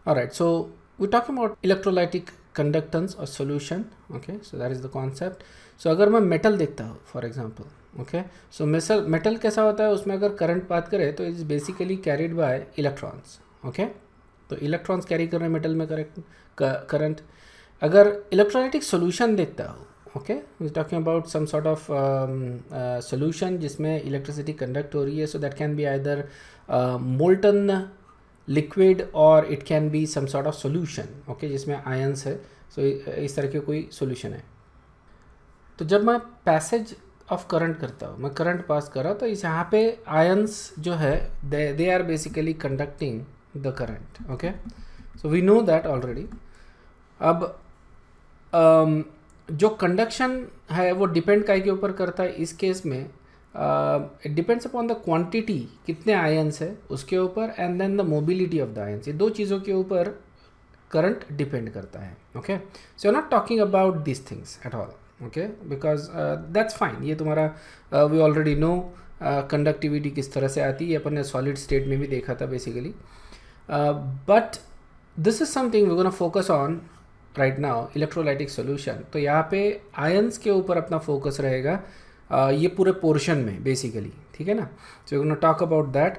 All right, so we're talking about electrolytic conductance or solution. Okay, so that is the concept. So अगर मैं metal देखता हूँ for example, okay, so metal कैसा होता है, उसमें अगर करंट बात करें तो is basically carried by electrons. Okay, तो इलेक्ट्रॉन्स कैरी कर रहे हैं मेटल में करंट. अगर इलेक्ट्रोलाइटिक सोल्यूशन देखता हूँ, okay, talking about some sort of solution जिसमें इलेक्ट्रिसिटी कंडक्ट हो रही है, so that can be either molten liquid और it can be some sort of solution, okay, जिसमें आयंस है. सो इस तरह के कोई सोल्यूशन है. तो जब मैं पैसेज ऑफ करंट करता हूँ, मैं करंट पास कर रहा हूँ, तो इस यहाँ पे आयंस जो है they are basically conducting the current. Okay, so we know that already. अब जो कंडक्शन है वो डिपेंड काय के ऊपर करता है इस केस में. It depends upon the quantity, कितने आयंस है उसके ऊपर, and then the mobility of the ions. ये दो चीज़ों के ऊपर करंट डिपेंड करता है. Okay, so not talking about this things at all. Okay, because that's fine. ये तुम्हारा वी ऑलरेडी नो कंडक्टिविटी किस तरह से आती है, अपन ने सॉलिड स्टेट में भी देखा था basically. But this is something we gonna focus on right now, electrolytic solution. तो यहाँ पे आयंस के ऊपर अपना फोकस रहेगा ये पूरे पोर्शन में बेसिकली, ठीक है ना. So you gonna talk about that.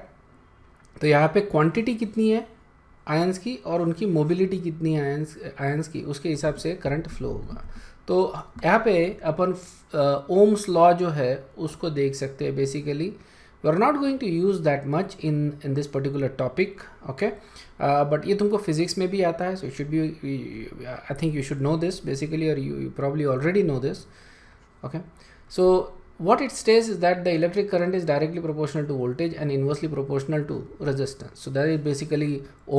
तो यहाँ पे क्वांटिटी कितनी है आयंस की और उनकी मोबिलिटी कितनी है आयंस की, उसके हिसाब से करंट फ्लो होगा. तो यहाँ पे अपन ओम्स लॉ जो है उसको देख सकते हैं basically. We are not going to use that much in this particular topic. Okay, but ये तुमको फिजिक्स में भी आता है, so should be, I think you should know this basically, और you probably already know this. Okay, so what it states is that the electric current is directly proportional to voltage and inversely proportional to resistance. So that is basically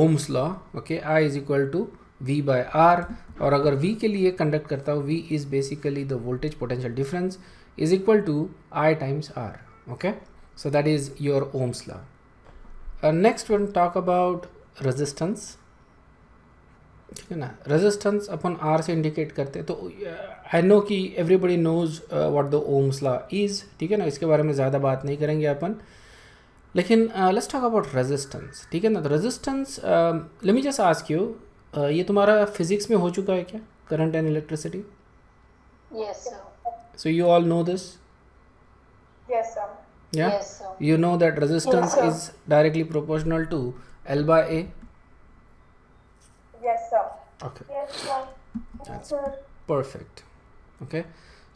Ohm's law. Okay, I is equal to V by R. और अगर V के लिए conduct करता हूँ, V is basically the voltage potential difference is equal to I times R. Okay, so that is your Ohm's law. Next we'll talk about resistance. ठीक है ना. Resistance अपन आर से इंडिकेट करते हैं. तो आई नो कि everybody knows what the Ohm's law is, ठीक है ना, इसके बारे में ज़्यादा बात नहीं करेंगे अपन. लेकिन लेट्स टॉक अबाउट रेजिस्टेंस, ठीक है ना. तो resistance, let me just ask you, ये तुम्हारा फिजिक्स में हो चुका है क्या, current and electricity? Yes, sir. So you all know this? Yes, sir. या Yes, sir. You know that resistance Yes, sir. Is directly proportional to L by A. Yes, sir. Okay, Yes, sir. Yes, That's sir. perfect. Okay,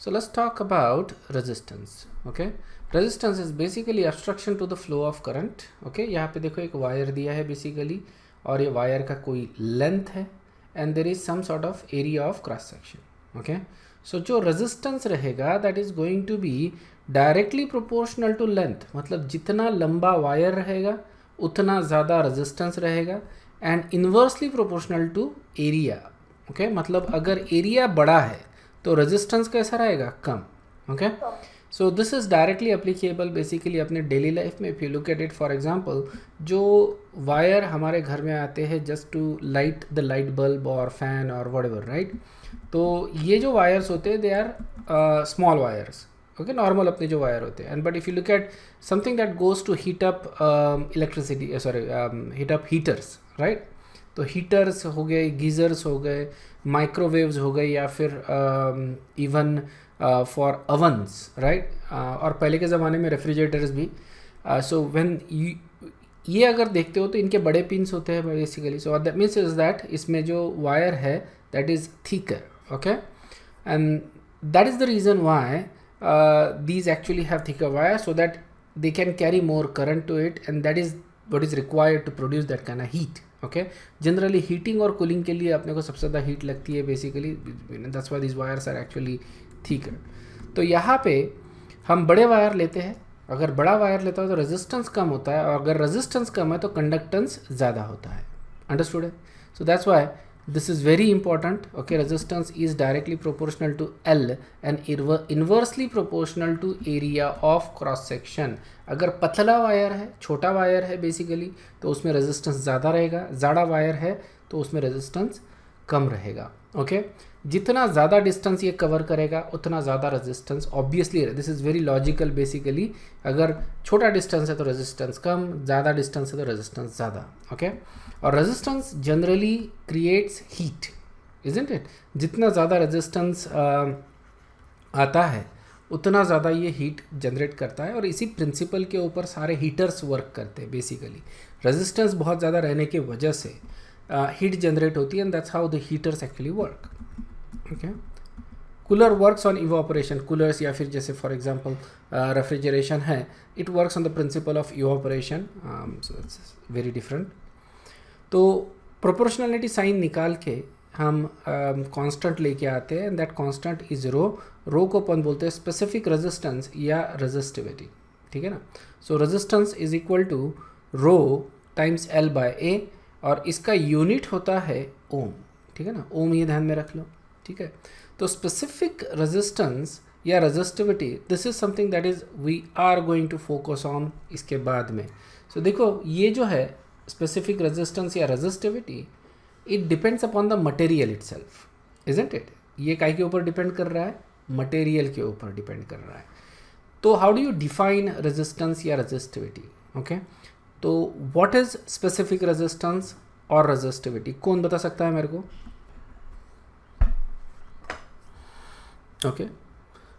so let's talk about resistance. Okay, resistance is basically obstruction to the flow of current. Okay, यहाँ पे देखो एक wire दिया है basically, और ये wire का कोई लेंथ है, and there is some sort of area of cross section. Okay, so जो रेजिस्टेंस रहेगा that is going to be directly proportional to length. मतलब जितना लंबा वायर रहेगा उतना ज़्यादा रेजिस्टेंस रहेगा, and inversely proportional to area. Okay, मतलब अगर एरिया बड़ा है तो रेजिस्टेंस कैसा रहेगा, कम. Okay, so this is directly applicable basically अपने डेली लाइफ में. If you look at it, for example जो वायर हमारे घर में आते हैं just to light the light bulb और फैन और व्हाटएवर, राइट. तो ये जो वायर्स होते हैं they are small wires. Okay, normal अपने जो वायर होते हैं. And but if you look at something that goes to heat up electricity, sorry, heat up heaters, right. तो हीटर्स हो गए, गीज़र्स हो गए, माइक्रोवेव्स हो गए, या फिर इवन फॉर अवन्स, राइट. और पहले के ज़माने में रेफ्रिजरेटर्स भी. सो व्हेन ये अगर देखते हो तो इनके बड़े पिंस होते हैं basically. So that means is that इसमें जो वायर है that is thicker. Okay, and that is the reason why these actually have thicker wire, so that they can carry more current to it, and that is what is required to produce that kind of heat. Okay, generally heating और cooling के लिए अपने को सबसे ज़्यादा heat लगती है basically, that's why these wires are actually thicker. तो यहाँ पे हम बड़े वायर लेते हैं. अगर बड़ा वायर लेता है तो रेजिस्टेंस कम होता है, और अगर रेजिस्टेंस कम है तो कंडक्टेंस ज़्यादा होता है. अंडरस्टूड है? So that's why this is very important. Okay, resistance is directly proportional to L and inversely proportional to area of cross section. अगर पतला वायर है, छोटा वायर है बेसिकली, तो उसमें रेजिस्टेंस ज़्यादा रहेगा. ज़्यादा वायर है तो उसमें रेजिस्टेंस कम रहेगा. ओके जितना ज़्यादा डिस्टेंस ये कवर करेगा उतना ज़्यादा resistance, obviously this is very logical basically, अगर छोटा डिस्टेंस है तो रेजिस्टेंस कम, ज़्यादा डिस्टेंस है तो रेजिस्टेंस ज़्यादा, ओके। और resistance generally creates heat, isn't it, जितना ज़्यादा रेजिस्टेंस आता है उतना ज़्यादा ये हीट जनरेट करता है, और इसी प्रिंसिपल के ऊपर सारे हीटर्स वर्क करते हैं बेसिकली। रेजिस्टेंस बहुत ज़्यादा रहने की वजह से हीट जनरेट होती है, and that's how the heaters actually work, okay. Cooler works on evaporation, coolers या फिर जैसे फॉर एग्जांपल रेफ्रिजरेशन है, it works on the principle of evaporation, so it's very different. तो प्रोपोर्शनलिटी साइन निकाल के हम कांस्टेंट लेके आते हैं, एंड दैट कांस्टेंट इज रो। रो को अपन बोलते हैं स्पेसिफिक रेजिस्टेंस या रेजिस्टिविटी, ठीक है ना। So resistance is equal to rho times L by A, और इसका यूनिट होता है ओम, ठीक है ना, ओम ये ध्यान में रख लो, ठीक है। तो स्पेसिफिक रेजिस्टेंस या resistivity, this is something that is we are going to focus on इसके बाद में। सो देखो ये जो है स्पेसिफिक रेजिस्टेंस या resistivity, it depends upon the material itself, isn't it. ये काय के ऊपर डिपेंड कर रहा है, मटेरियल के ऊपर डिपेंड कर रहा है। तो how do you define resistance या रेजिस्टिविटी, ओके। तो व्हाट इज स्पेसिफिक रेजिस्टेंस और रेजिस्टिविटी, कौन बता सकता है मेरे को? Okay,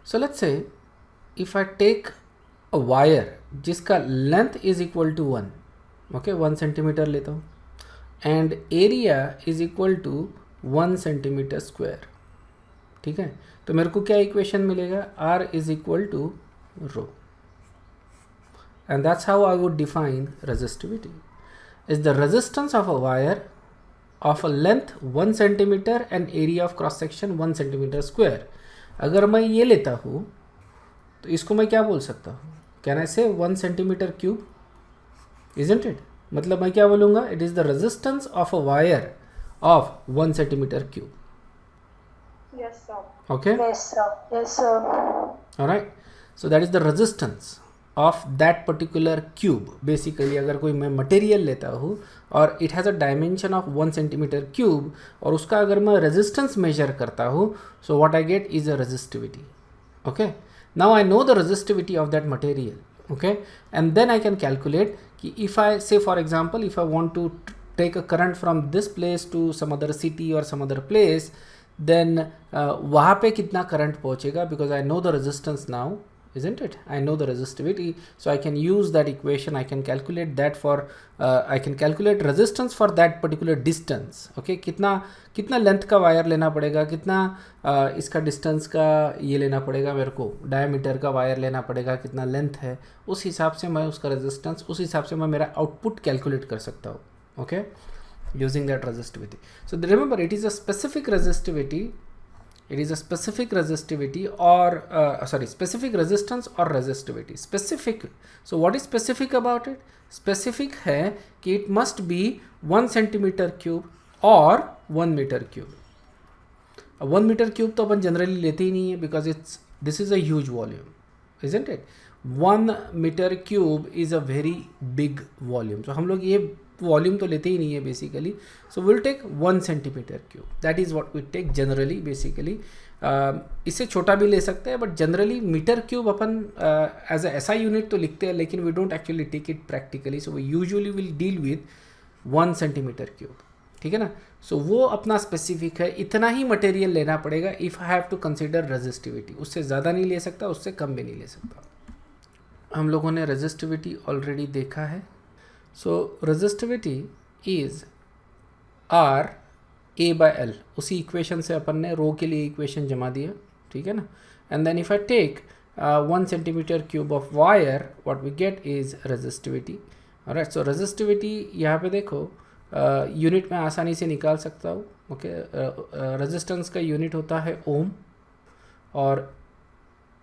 so let's say if I take a wire जिसका length is equal to 1, okay 1 centimetre लेता हूँ, and area is equal to 1 centimetre square, ठीक है। तो मेरे को क्या इक्वेशन मिलेगा, R is equal to rho, and that's how I would define resistivity. Is the resistance of a wire of a length 1 centimeter and area of cross section 1 centimeter square. अगर मैं ये लेता हूँ तो इसको मैं क्या बोल सकता हूँ, कैन आई से 1 centimeter cube, isn't it? मतलब मैं क्या बोलूँगा, it is the resistance of a wire of 1 centimeter cube. Yes, sir. Okay? Yes, sir. Yes, sir. Alright, so that is the resistance of that particular cube. Basically अगर कोई मैं material लेता हूँ और it has a dimension of 1 centimeter cube, और उसका अगर मैं resistance measure करता हूँ, so what I get is a resistivity. Okay, now I know the resistivity of that material, okay, and then I can calculate कि if I say for example if I want to take a current from this place to some other city or some other place, then वहाँ पे कितना current पहुँचेगा, because I know the resistance now, isn't it? I know the resistivity, so I can use that equation. I can calculate that for I can calculate resistance for that particular distance. Okay, कितना length का wire लेना पड़ेगा, कितना इसका distance का ये लेना पड़ेगा, मेरे को डायमीटर का वायर लेना पड़ेगा, कितना लेंथ है, उस हिसाब से मैं उसका रेजिस्टेंस, उस हिसाब से मैं मेरा आउटपुट कैलकुलेट कर सकता हूँ, okay, using that resistivity. So remember it is a specific resistivity, it is a specific resistivity or specific resistance or resistivity. Specific, so what is specific about it? Specific है कि it must be 1 centimeter cube or 1 meter cube. 1 meter cube तो अपन generally लेते ही नहीं है, because this is a huge volume, isn't it? 1 meter cube is a very big volume. So हम लोग ये वॉल्यूम तो लेते ही नहीं है basically. So will take 1 centimetre cube, that is what we take generally basically. इससे छोटा भी ले सकते हैं, बट जनरली मीटर क्यूब अपन एज ऐसा यूनिट तो लिखते हैं, लेकिन we don't actually take it practically. So we usually will deal with 1 centimetre cube, ठीक है ना. सो वो अपना स्पेसिफिक है, इतना ही मटेरियल लेना पड़ेगा if I have to consider resistivity. उससे ज़्यादा नहीं ले सकता, उससे कम भी नहीं ले सकता. हम लोगों ने रेजिस्टिविटी ऑलरेडी देखा है. So resistivity is R A by L. उसी इक्वेशन से अपन ने रो के लिए इक्वेशन जमा दिया, ठीक है ना. And then if I take 1 centimetre cube of wire, what we get is resistivity. Alright, so resistivity यहाँ पे देखो यूनिट में आसानी से निकाल सकता हूँ. ओके, रेजिस्टेंस का यूनिट होता है ओम, और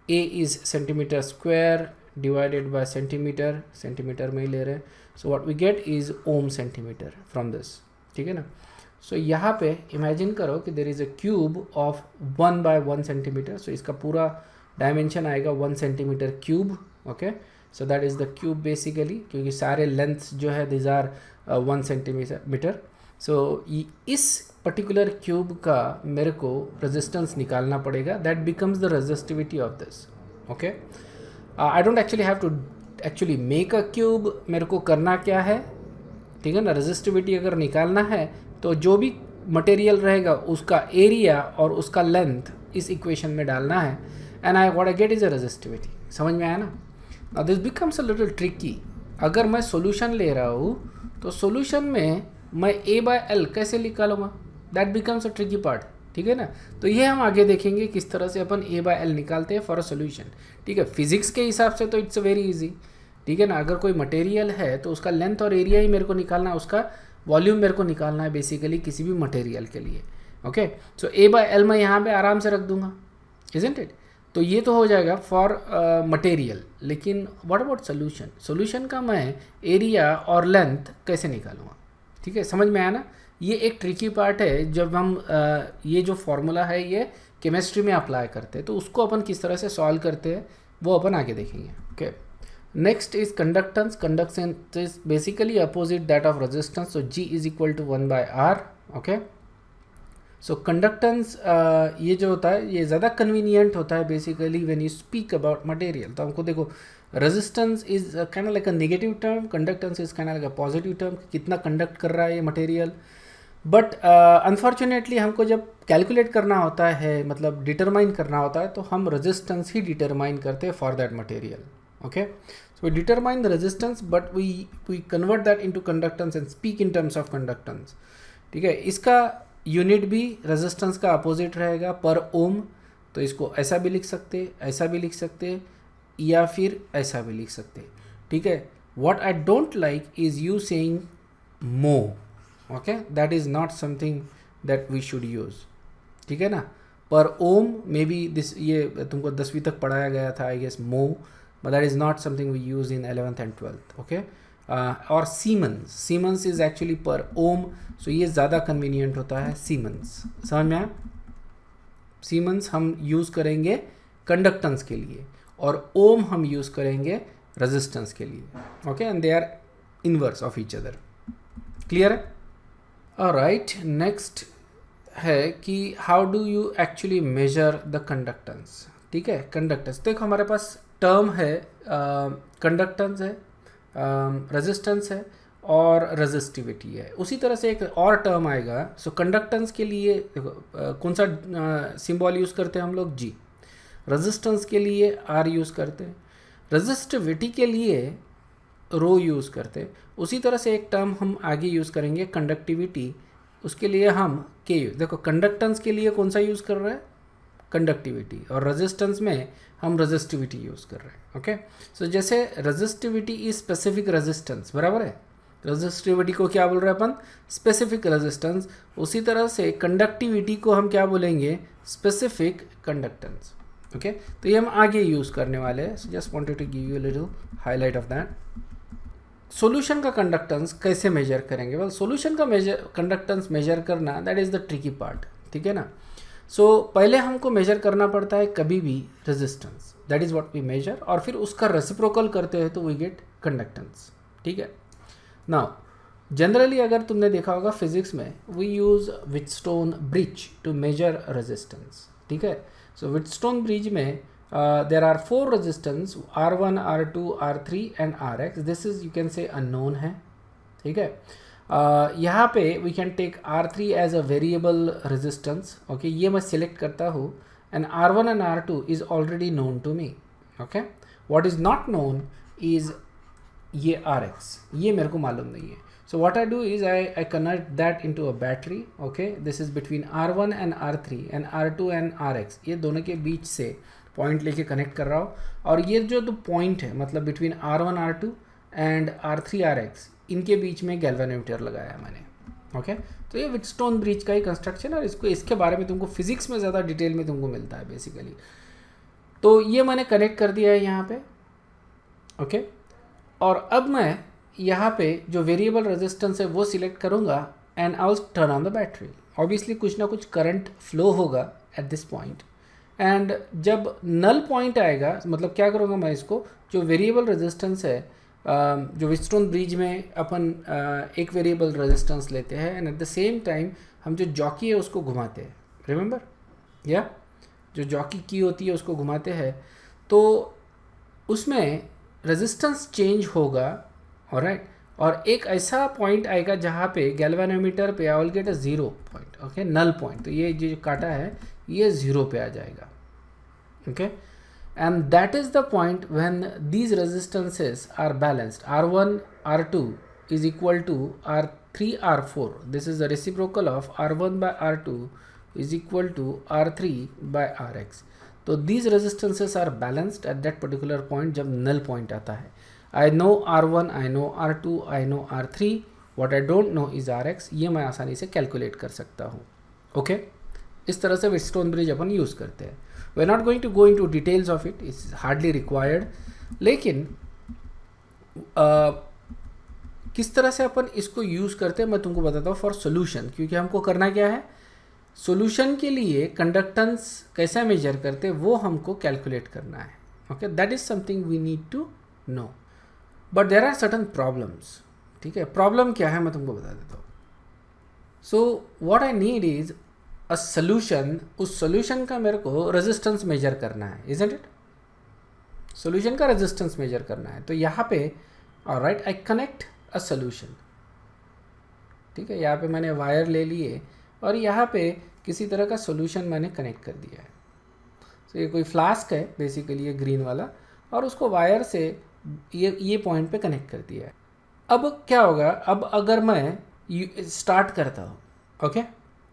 A is centimetre square divided by centimetre, centimetre में ही ले रहे हैं. So what we get is ohm centimetre from this, ठीक है ना. सो यहाँ पे इमेजिन करो कि there is a cube of 1 by 1 centimetre. So इसका पूरा डायमेंशन आएगा 1 centimetre cube. Okay, so that is the cube basically, क्योंकि सारे लेंथ्स जो है दिज आर 1 सेंटीमीटर. सो इस पर्टिकुलर क्यूब का मेरे को रेजिस्टेंस निकालना पड़ेगा, that becomes the resistivity of this. Okay, I don't actually have to actually make a cube. मेरे को करना क्या है, ठीक है ना, रेजिस्टिविटी अगर निकालना है तो जो भी मटेरियल रहेगा उसका एरिया और उसका लेंथ इस इक्वेशन में डालना है, and I what I get is a resistivity. समझ में आया ना? Now this becomes a little tricky. अगर मैं सॉल्यूशन ले रहा हूँ तो सॉल्यूशन में मैं A/L कैसे निकालूंगा, that becomes a tricky part. ठीक है ना? तो ये हम आगे देखेंगे किस तरह से अपन A/L निकालते हैं फॉर अ सॉल्यूशन. ठीक है, फिजिक्स के हिसाब से तो इट्स वेरी इजी. ठीक है ना? अगर कोई मटेरियल है तो उसका लेंथ और एरिया ही मेरे को निकालना है, उसका वॉल्यूम मेरे को निकालना है बेसिकली किसी भी मटेरियल के लिए. ओके, सो A/L मैं यहाँ पे आराम से रख दूंगा, इजंट इट? तो ये तो हो जाएगा फॉर मटेरियल. लेकिन व्हाट अबाउट सोल्यूशन? सोल्यूशन का मैं एरिया और लेंथ कैसे निकालूंगा? ठीक है, समझ में आया ना? ये एक ट्रिकी पार्ट है. जब हम ये जो फॉर्मूला है ये केमिस्ट्री में अप्लाई करते हैं तो उसको अपन किस तरह से सॉल्व करते हैं वो अपन आगे देखेंगे. Okay, next is conductance. Conductance is basically opposite that of resistance. So G is equal to 1/R. Okay, so conductance ये जो होता है ये ज़्यादा कन्वीनियंट होता है basically when you speak about material. तो हमको देखो, resistance is kind of like a negative term, conductance is kind of like a positive term. कितना कंडक्ट कर रहा है ये मटेरियल. बट अनफॉर्चुनेटली हमको जब कैलकुलेट करना होता है, मतलब डिटरमाइन करना होता है, तो हम रेजिस्टेंस ही डिटरमाइन करते हैं for that material. Okay, so we determine the resistance but we convert that into conductance and speak in terms of conductance. ठीक है, इसका यूनिट भी रेजिस्टेंस का अपोजिट रहेगा पर ओम. तो इसको ऐसा भी लिख सकते, ऐसा भी लिख सकते, या फिर ऐसा भी लिख सकते. ठीक है, what I don't like is you saying mo. okay, that is not something that we should use. ठीक है ना? पर ओम मे बी दिस, ये तुमको 10वीं तक पढ़ाया गया था I guess, mo, but that is not something we use in 11th and 12th. okay, और Siemens is actually per ohm, so ये ज़्यादा convenient होता है Siemens. समझ में आया? Siemens हम यूज़ करेंगे कंडक्टेंस के लिए और ओम हम यूज़ करेंगे रेजिस्टेंस के लिए. Okay, and they are inverse of each other. Clear है? ऑलराइट, नेक्स्ट है कि how do you actually measure the conductance. ठीक है, कंडक्टेंस देखो हमारे पास टर्म है, कंडक्टेंस है, रेजिस्टेंस है और रेजिस्टिविटी है. उसी तरह से एक और टर्म आएगा. सो कंडक्टेंस के लिए देखो कौन सा सिंबल यूज़ करते हैं हम लोग, G. रेजिस्टेंस के लिए R यूज़ करते हैं. रेजिस्टिविटी के लिए रो यूज़ करते हैं. उसी तरह से एक टर्म हम आगे यूज़ करेंगे कंडक्टिविटी, उसके लिए हम K यूज़. देखो कंडक्टेंस के लिए कौन सा यूज़ कर रहे हैं, कंडक्टिविटी, और रेजिस्टेंस में हम रेजिस्टिविटी यूज़ कर रहे हैं. ओके, सो जैसे रेजिस्टिविटी इज स्पेसिफिक रेजिस्टेंस, बराबर है. रेजिस्टिविटी को क्या बोल रहे हैं अपन, स्पेसिफिक रेजिस्टेंस. उसी तरह से कंडक्टिविटी को हम क्या बोलेंगे, स्पेसिफिक कंडक्टेंस. ओके, तो ये हम आगे यूज़ करने वाले हैं. So just wanted to give you a little highlight of that. Solution का कंडक्टेंस कैसे मेजर करेंगे? वेल, सॉल्यूशन का कंडक्टेंस मेजर करना that is the tricky part. ठीक है ना? सो पहले हमको मेजर करना पड़ता है कभी भी resistance, that is what we measure, और फिर उसका रेसिप्रोकल करते हैं तो वी गेट कंडक्टेंस. ठीक है. नाउ जनरली अगर तुमने देखा होगा फिजिक्स में we use Wheatstone bridge to measure resistance. ठीक है. सो व्हीटस्टोन ब्रिज में there are 4 resistance, R1, R2, R3 and RX. This is you can say unknown है. ठीक है. यहाँ पे we can take R3 as a variable resistance. Okay, ये मैं सिलेक्ट करता हूँ, and R1 and R2 is already known to me. Okay, what is not known is ये RX, ये मेरे को मालूम नहीं है. So what I do is I convert that into a battery. Okay, this is between R1 and R3 and R2 and RX. ये दोनों के बीच से पॉइंट लेके कनेक्ट कर रहा हूँ, और ये जो दो पॉइंट है मतलब between R1 R2 and R3 RX, इनके बीच में गैल्वेनोमीटर लगाया मैंने. ओके, तो ये व्हीटस्टोन ब्रिज का ही कंस्ट्रक्शन है, और इसको इसके बारे में तुमको फिजिक्स में ज़्यादा डिटेल में तुमको मिलता है बेसिकली. तो ये मैंने कनेक्ट कर दिया है यहाँ पे. ओके, और अब मैं यहाँ पे जो वेरिएबल रेजिस्टेंस है वो सिलेक्ट करूँगा, and I will turn on the battery. Obviously कुछ ना कुछ करंट फ्लो होगा एट दिस पॉइंट, एंड जब नल पॉइंट आएगा, मतलब क्या करूँगा मैं, इसको जो वेरिएबल रेजिस्टेंस है जो व्हीटस्टोन ब्रिज में अपन एक वेरिएबल रेजिस्टेंस लेते हैं and at the same time हम जो जॉकी है उसको घुमाते हैं, रिमेंबर, या जो जॉकी की होती है उसको घुमाते हैं, तो उसमें रेजिस्टेंस चेंज होगा, ऑलराइट, और एक ऐसा पॉइंट आएगा जहाँ पे गैल्वेनोमीटर पे I will get a 0 point, okay, null point, तो ये जो काटा है ये 0 पे आ जाएगा, okay, and that is the point when these resistances are balanced. R1 R2 is equal to R3 R4. This is the reciprocal of R1 by R2 is equal to R3 by Rx. तो these resistances are balanced at that particular point जब null point आता है. I know R1, I know R2, I know R3. What I don't know is Rx. ये मैं आसानी से calculate कर सकता हूँ, ओके, इस तरह से व्हीटस्टोन ब्रिज अपन यूज़ करते हैं. We are not going to go into details of it, it's hardly required, लेकिन किस तरह से अपन इसको यूज़ करते हैं मैं तुमको बताता हूँ फॉर सोल्यूशन, क्योंकि हमको करना क्या है, सोल्यूशन के लिए कंडक्टेंस कैसा मेजर करते हैं वो हमको कैलकुलेट करना है, okay, that is something we need to know, but there are certain problems, ठीक है. प्रॉब्लम क्या है मैं तुमको बता देता हूँ. सो what I need is a solution, उस सोल्यूशन का मेरे को रेजिस्टेंस मेजर करना है, इजंट इट, सोल्यूशन का रेजिस्टेंस मेजर करना है. तो यहाँ पे alright I connect a solution, ठीक है, यहाँ पे मैंने वायर ले लिए और यहाँ पे किसी तरह का सोल्यूशन मैंने कनेक्ट कर दिया है. तो ये कोई फ्लास्क है बेसिकली, ये ग्रीन वाला, और उसको वायर से ये पॉइंट पे कनेक्ट कर दिया है. अब क्या होगा, अब अगर मैं स्टार्ट करता हूँ, okay,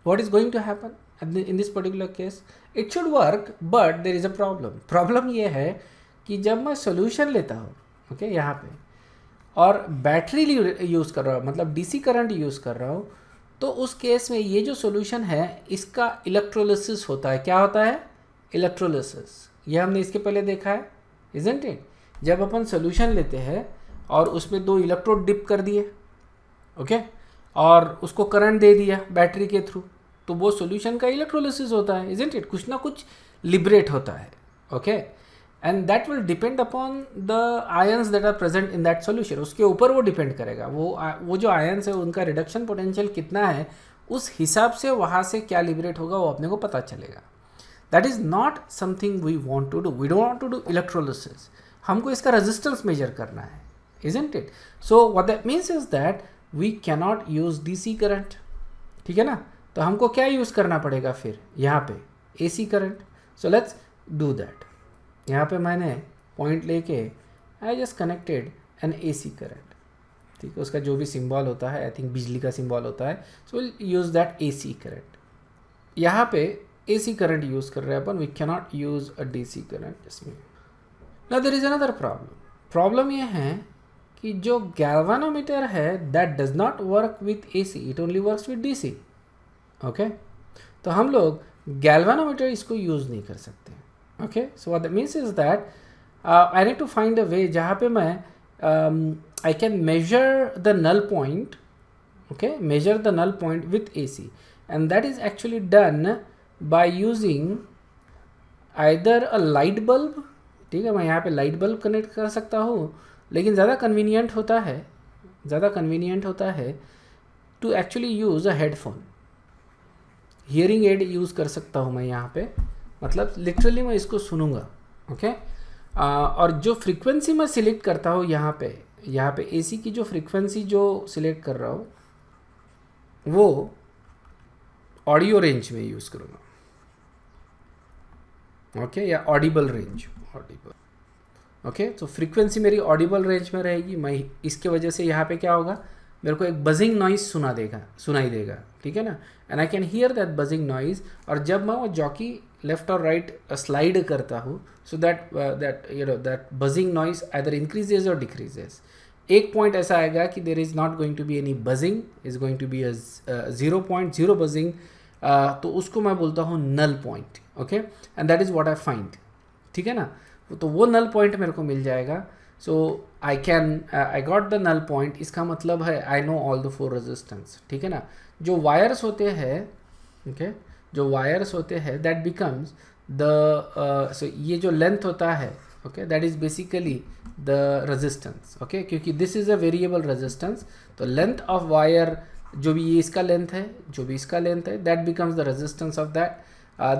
what is going to happen in this particular case, it should work but there is a problem ये है कि जब मैं solution लेता हूँ, ओके, यहाँ पे, और बैटरी यूज़ कर रहा हूँ, मतलब डीसी करंट यूज़ कर रहा हूँ, तो उस केस में ये जो solution है इसका इलेक्ट्रोलिसिस होता है. क्या होता है, इलेक्ट्रोलिसिस, ये हमने इसके पहले देखा है, isn't it. जब अपन solution लेते हैं और उसमें 2 इलेक्ट्रोड डिप कर दिए, ओके, और उसको करंट दे दिया बैटरी के थ्रू, तो वो सॉल्यूशन का इलेक्ट्रोलिसिस होता है, इजंट इट, कुछ ना कुछ लिबरेट होता है, okay, and that will depend upon the ions that are present in that solution. उसके ऊपर वो डिपेंड करेगा, वो जो आयंस है उनका रिडक्शन पोटेंशियल कितना है, उस हिसाब से वहाँ से क्या लिबरेट होगा वो अपने को पता चलेगा. That is not something we want to do, we don't want to do electrolysis, हमको इसका रेजिस्टेंस मेजर करना है, isn't it. So what that means is that we cannot use DC current, ठीक है ना. तो हमको क्या यूज़ करना पड़ेगा फिर यहाँ पे, AC current. So let's do that. यहाँ पे मैंने पॉइंट लेके I just connected N AC current, ठीक है, उसका जो भी सिंबल होता है, आई थिंक बिजली का सिंबल होता है, so will use that AC current. यहाँ पे एसी करंट यूज़ कर रहे हैं अपन, we cannot use a DC current इसमें. Now there is another problem ये है कि जो गैल्वेनोमीटर है that does not work with AC, it only works with DC, okay. तो हम लोग गैल्वेनोमीटर इसको यूज़ नहीं कर सकते, okay. So what that means is that I need to find अ वे जहाँ पे मैं I can measure the null point, okay, measure the null point with AC, and that is actually done by using either a light bulb, ठीक है, मैं यहाँ पे light bulb connect कर सकता हूँ, लेकिन ज़्यादा कन्वीनियंट होता है to actually use a headphone, hearing aid use कर सकता हूँ मैं यहाँ पे, मतलब लिटरली मैं इसको सुनूंगा, ओके. और जो फ्रीक्वेंसी मैं सिलेक्ट करता हूँ यहाँ पे एसी की जो फ्रीक्वेंसी जो सिलेक्ट कर रहा हूँ वो ऑडियो रेंज में यूज़ करूँगा, ओके, या ऑडिबल रेंज, ओके. तो फ्रीक्वेंसी मेरी ऑडिबल रेंज में रहेगी. मैं इसके वजह से यहाँ पे क्या होगा, मेरे को एक बजिंग नॉइज़ सुनाई देगा, ठीक है ना, and I can hear that buzzing noise. और जब मैं वो जॉकी लेफ्ट और राइट स्लाइड करता हूँ, so that buzzing noise either increases और डिक्रीजेज. एक पॉइंट ऐसा आएगा कि there is not going to be any buzzing, is going to be a 0.0 buzzing, तो उसको मैं बोलता हूँ null point, okay, and that is what I find, ठीक है ना. तो वो नल पॉइंट मेरे को मिल जाएगा. So I got the null point, इसका मतलब है I know all the 4 resistance, ठीक है ना. जो वायर्स होते हैं, ओके, जो वायर्स होते हैं दैट बिकम्स द, सो ये जो लेंथ होता है, okay, that is basically the resistance, okay, क्योंकि this is a variable resistance, तो लेंथ ऑफ वायर जो भी ये इसका लेंथ है, जो भी इसका लेंथ है, that becomes the resistance of that.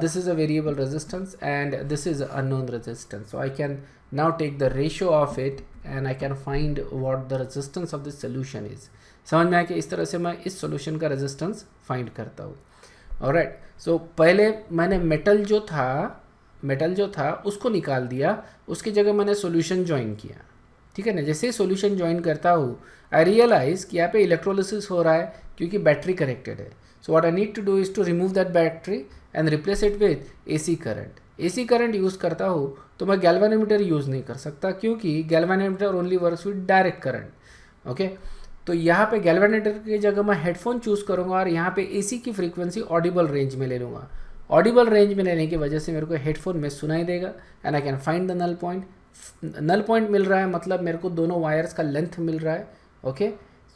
This is a variable resistance and this is unknown resistance, so I can now take the ratio of it and I can find what the resistance of this solution is. समझ में आया कि इस तरह से मैं इस solution का resistance find करता हूँ. Alright, so पहले मैंने metal जो था उसको निकाल दिया, उसकी जगह मैंने solution join किया, ठीक है ना. जैसे solution join करता हूँ I realize कि यहाँ पे electrolysis हो रहा है क्योंकि battery connected है. So what I need to do is to remove that battery and replace it with AC current. AC current use करता हूँ तो मैं galvanometer यूज़ नहीं कर सकता क्योंकि galvanometer only works with direct current. Okay, तो यहाँ पे galvanometer की जगह मैं हेडफोन चूज़ करूँगा और यहाँ पे AC की फ्रीक्वेंसी ऑडिबल रेंज में ले लूँगा. ऑडिबल रेंज में लेने की वजह से मेरे को हेडफोन में सुनाई देगा and I can find the null point. Null point मिल रहा है मतलब मेरे को दोनों वायर्स का लेंथ मिल रहा है. ओके,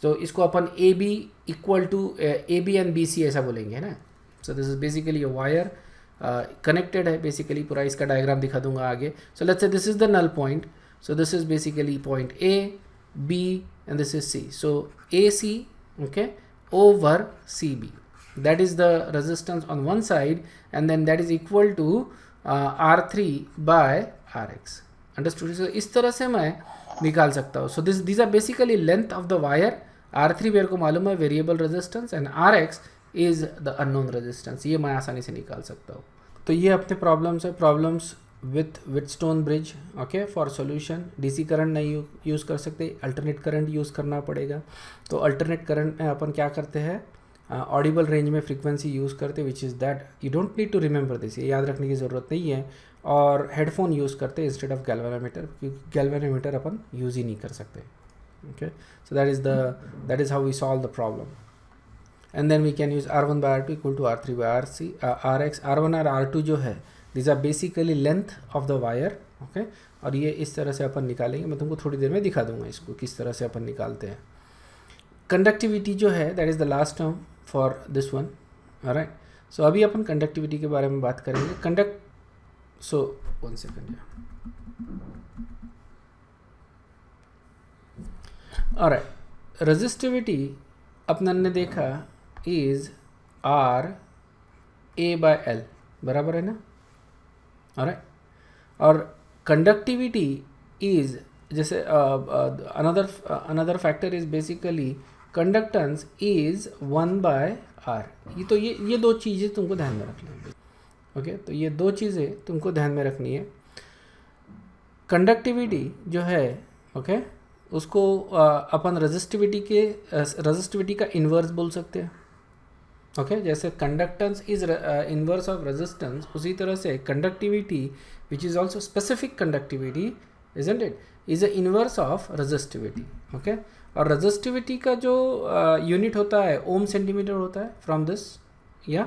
तो इसको अपन A B equal to A B and B C ऐसा बोलेंगे ना. So this is basically a wire connected है, बेसिकली पूरा इसका डायग्राम दिखा दूंगा आगे. So let's say this is the null point, so this is basically point A B and this is C. So A C, okay, over C B, that is the resistance on one side and then that is equal to R3 by RX. Understood? So इस तरह से मैं निकाल सकता हूँ. So these are basically length of the wire. R3 मेरे को मालूम है variable resistance and RX is the unknown resistance. ये मैं आसानी से निकाल सकता हूँ. तो ये अपने प्रॉब्लम्स है, problems with Wheatstone bridge. Okay, for solution DC current नहीं यूज़ कर सकते, अल्टरनेट करंट यूज़ करना पड़ेगा. तो अल्टरनेट करंट में अपन क्या करते हैं, ऑडिबल रेंज में फ्रीक्वेंसी यूज़ करते, which is that you don't need to remember this, ये याद रखने की ज़रूरत नहीं है. और हेडफोन यूज़ करते इंस्टेड ऑफ गैल्वेनोमीटर, क्योंकि गैल्वेनोमीटर अपन यूज़ ही नहीं कर सकते. Okay, so that is how we solve the problem. And then we can use R1 by R2 equal to R3 by RX. R1 और R2 जो है this are basically length of the wire. Okay, और ये इस तरह से अपन निकालेंगे. मैं तुमको थोड़ी देर में दिखा दूंगा इसको किस तरह से अपन निकालते हैं. कंडक्टिविटी जो है that is the last term for this one. Alright, so अभी अपन कंडक्टिविटी के बारे में बात करेंगे. So 1 second. ऑलराइट, रेजिस्टिविटी अपन ने देखा is R A by L, बराबर है ना. ऑलराइट, और कंडक्टिविटी इज जैसे another factor is basically conductance is 1 by R. ये दो चीज़ें तुमको ध्यान में रखनी है. ओके, तो ये दो चीज़ें तुमको ध्यान में रखनी है. कंडक्टिविटी जो है, ओके, उसको अपन रेजिस्टिविटी का इन्वर्स बोल सकते हैं. ओके, जैसे conductance is inverse of resistance, उसी तरह से conductivity which is also specific conductivity, isn't it, is a inverse of resistivity. Okay, और रेजिस्टिविटी का जो यूनिट होता है ओम सेंटीमीटर होता है फ्रॉम दिस, या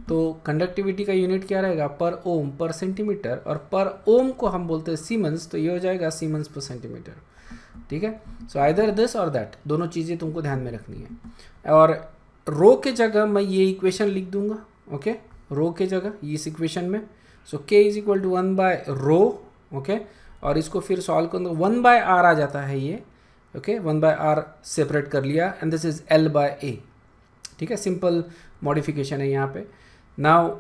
तो कंडक्टिविटी का यूनिट क्या रहेगा, पर ओम पर सेंटीमीटर, और पर ओम को हम बोलते हैं सीमेंस, तो ये हो जाएगा सीमेंस पर सेंटीमीटर. ठीक है, सो आइदर दिस और दैट, दोनों चीज़ें तुमको ध्यान में रखनी है. और रो के जगह मैं ये इक्वेशन लिख दूंगा. ओके, रो के जगह इस इक्वेशन में, so k is equal to 1 by rho. Okay, और इसको फिर सॉल्व कर 1 by R आ जाता है ये. ओके, 1 by R सेपरेट कर लिया and this is L by A. ठीक है, सिंपल मॉडिफिकेशन है यहाँ पे. Now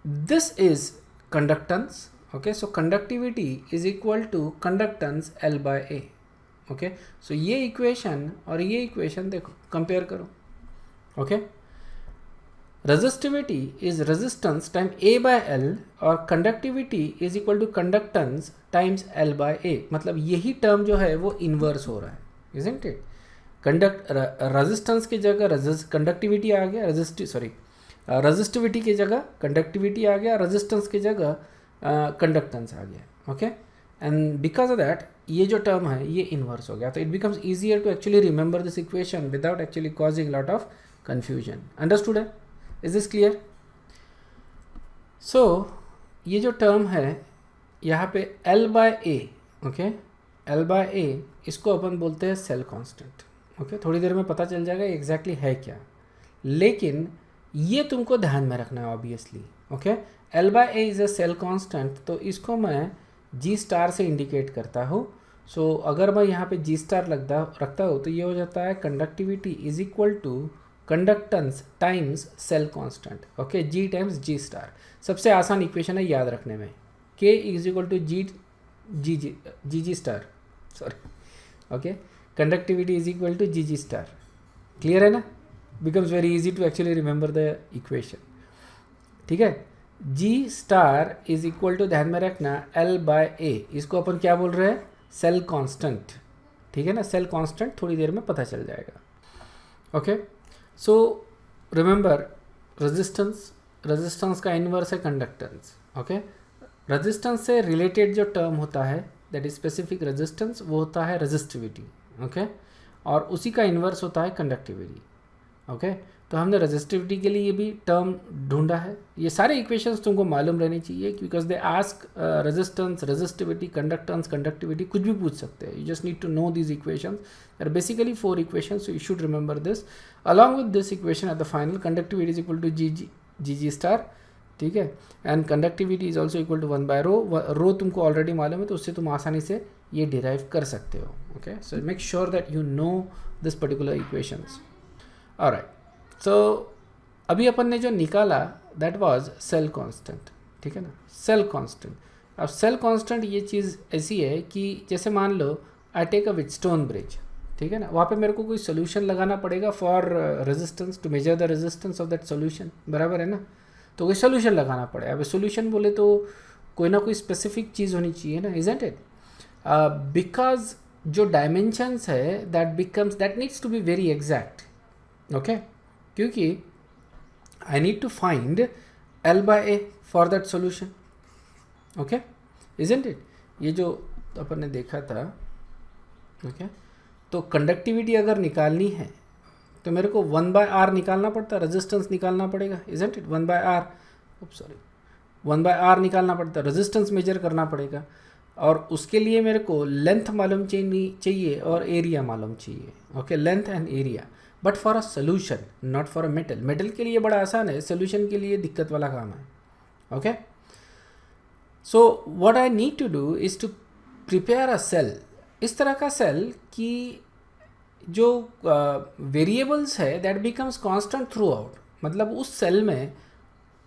this is conductance. Okay, so conductivity is equal to conductance L by A. Okay, सो ये इक्वेशन और ये इक्वेशन देखो, कंपेयर करो. Okay, resistivity is resistance time A by L और conductivity is equal to conductance times L by A. मतलब यही term जो है वो इन्वर्स हो रहा है, isn't it? रेजिस्टेंस की जगह कंडक्टिविटी आ गया, रेजिस्टिविटी की जगह कंडक्टिविटी आ गया, रेजिस्टेंस की जगह कंडक्टेंस आ गया. Okay, and because of that ये जो टर्म है ये इन्वर्स हो गया. तो it becomes easier to actually remember this equation without actually causing lot of confusion. Understood है? Is this clear? सो ये जो टर्म है यहाँ पे L by A. Okay, L by A इसको अपन बोलते हैं सेल कांस्टेंट. ओके, थोड़ी देर में पता चल जाएगा एग्जैक्टली है क्या, लेकिन ये तुमको ध्यान में रखना है obviously. Okay, L by A is a cell constant, तो इसको मैं जी स्टार से इंडिकेट करता हूँ। सो अगर मैं यहाँ पे जी स्टार रखता हूँ तो ये हो जाता है conductivity is equal to conductance times cell constant, okay, G times ji star. सबसे आसान इक्वेशन है याद रखने में, K is equal to G star, sorry, okay, conductivity is equal to G star. Clear है ना? Becomes very easy to actually remember the equation, ठीक है। G star is equal to, ध्यान में रखना, एल बाय ए, इसको अपन क्या बोल रहे हैं, सेल कांस्टेंट, ठीक है ना, सेल कांस्टेंट थोड़ी देर में पता चल जाएगा, ओके। सो रिमेंबर रेजिस्टेंस का इनवर्स है कंडक्टेंस, ओके। रेजिस्टेंस से रिलेटेड जो टर्म होता है दैट इज स्पेसिफिक रेजिस्टेंस, वो होता है रेजिस्टिविटी, ओके, और उसी का इन्वर्स होता है कंडक्टिविटी, ओके। तो हमने रेजिस्टिविटी के लिए भी टर्म ढूंढा है। ये सारे इक्वेशंस तुमको मालूम रहनी चाहिए because they ask resistance, resistivity, conductance, conductivity, कुछ भी पूछ सकते हैं। You just need to know these equations, are basically 4 equations, so you should remember this. Along with this equation at the final, conductivity is equal to G star, ठीक है, and conductivity is also equal to 1 by rho. Rho तुमको already मालूम है तो उससे तुम आसानी से ये डिराइव कर सकते हो, okay. So make sure that you know this particular equations. Alright, so अभी अपन ने जो निकाला दैट वाज सेल कांस्टेंट, ठीक है ना, सेल कांस्टेंट। अब सेल कांस्टेंट ये चीज़ ऐसी है कि जैसे मान लो I take a Wheatstone bridge, ठीक है ना, वहाँ पे मेरे को कोई सोल्यूशन लगाना पड़ेगा for resistance, to measure the resistance of that solution, बराबर है ना। तो कोई सोल्यूशन लगाना पड़ेगा। अब सोल्यूशन बोले तो कोई ना कोई स्पेसिफिक चीज़ होनी चाहिए ना, इजंट इट? बिकॉज जो डायमेंशंस है that needs to be very exact, okay, क्योंकि I need to find L by A for that solution, okay, isn't it? ये जो अपन ने देखा था, ओके, तो कंडक्टिविटी अगर निकालनी है तो मेरे को 1 बाय आर निकालना पड़ता, रेजिस्टेंस निकालना पड़ेगा, isn't it? 1 by R, sorry, 1 by R निकालना पड़ता, रेजिस्टेंस मेजर करना पड़ेगा, और उसके लिए मेरे को लेंथ मालूम चाहिए और एरिया मालूम चाहिए, okay, length and area, but for a solution, not for a metal. Metal के लिए बड़ा आसान है, सोल्यूशन के लिए दिक्कत वाला काम है, okay. So what I need to do is to prepare a cell, इस तरह का सेल कि जो वेरिएबल्स है that becomes constant throughout, मतलब उस सेल में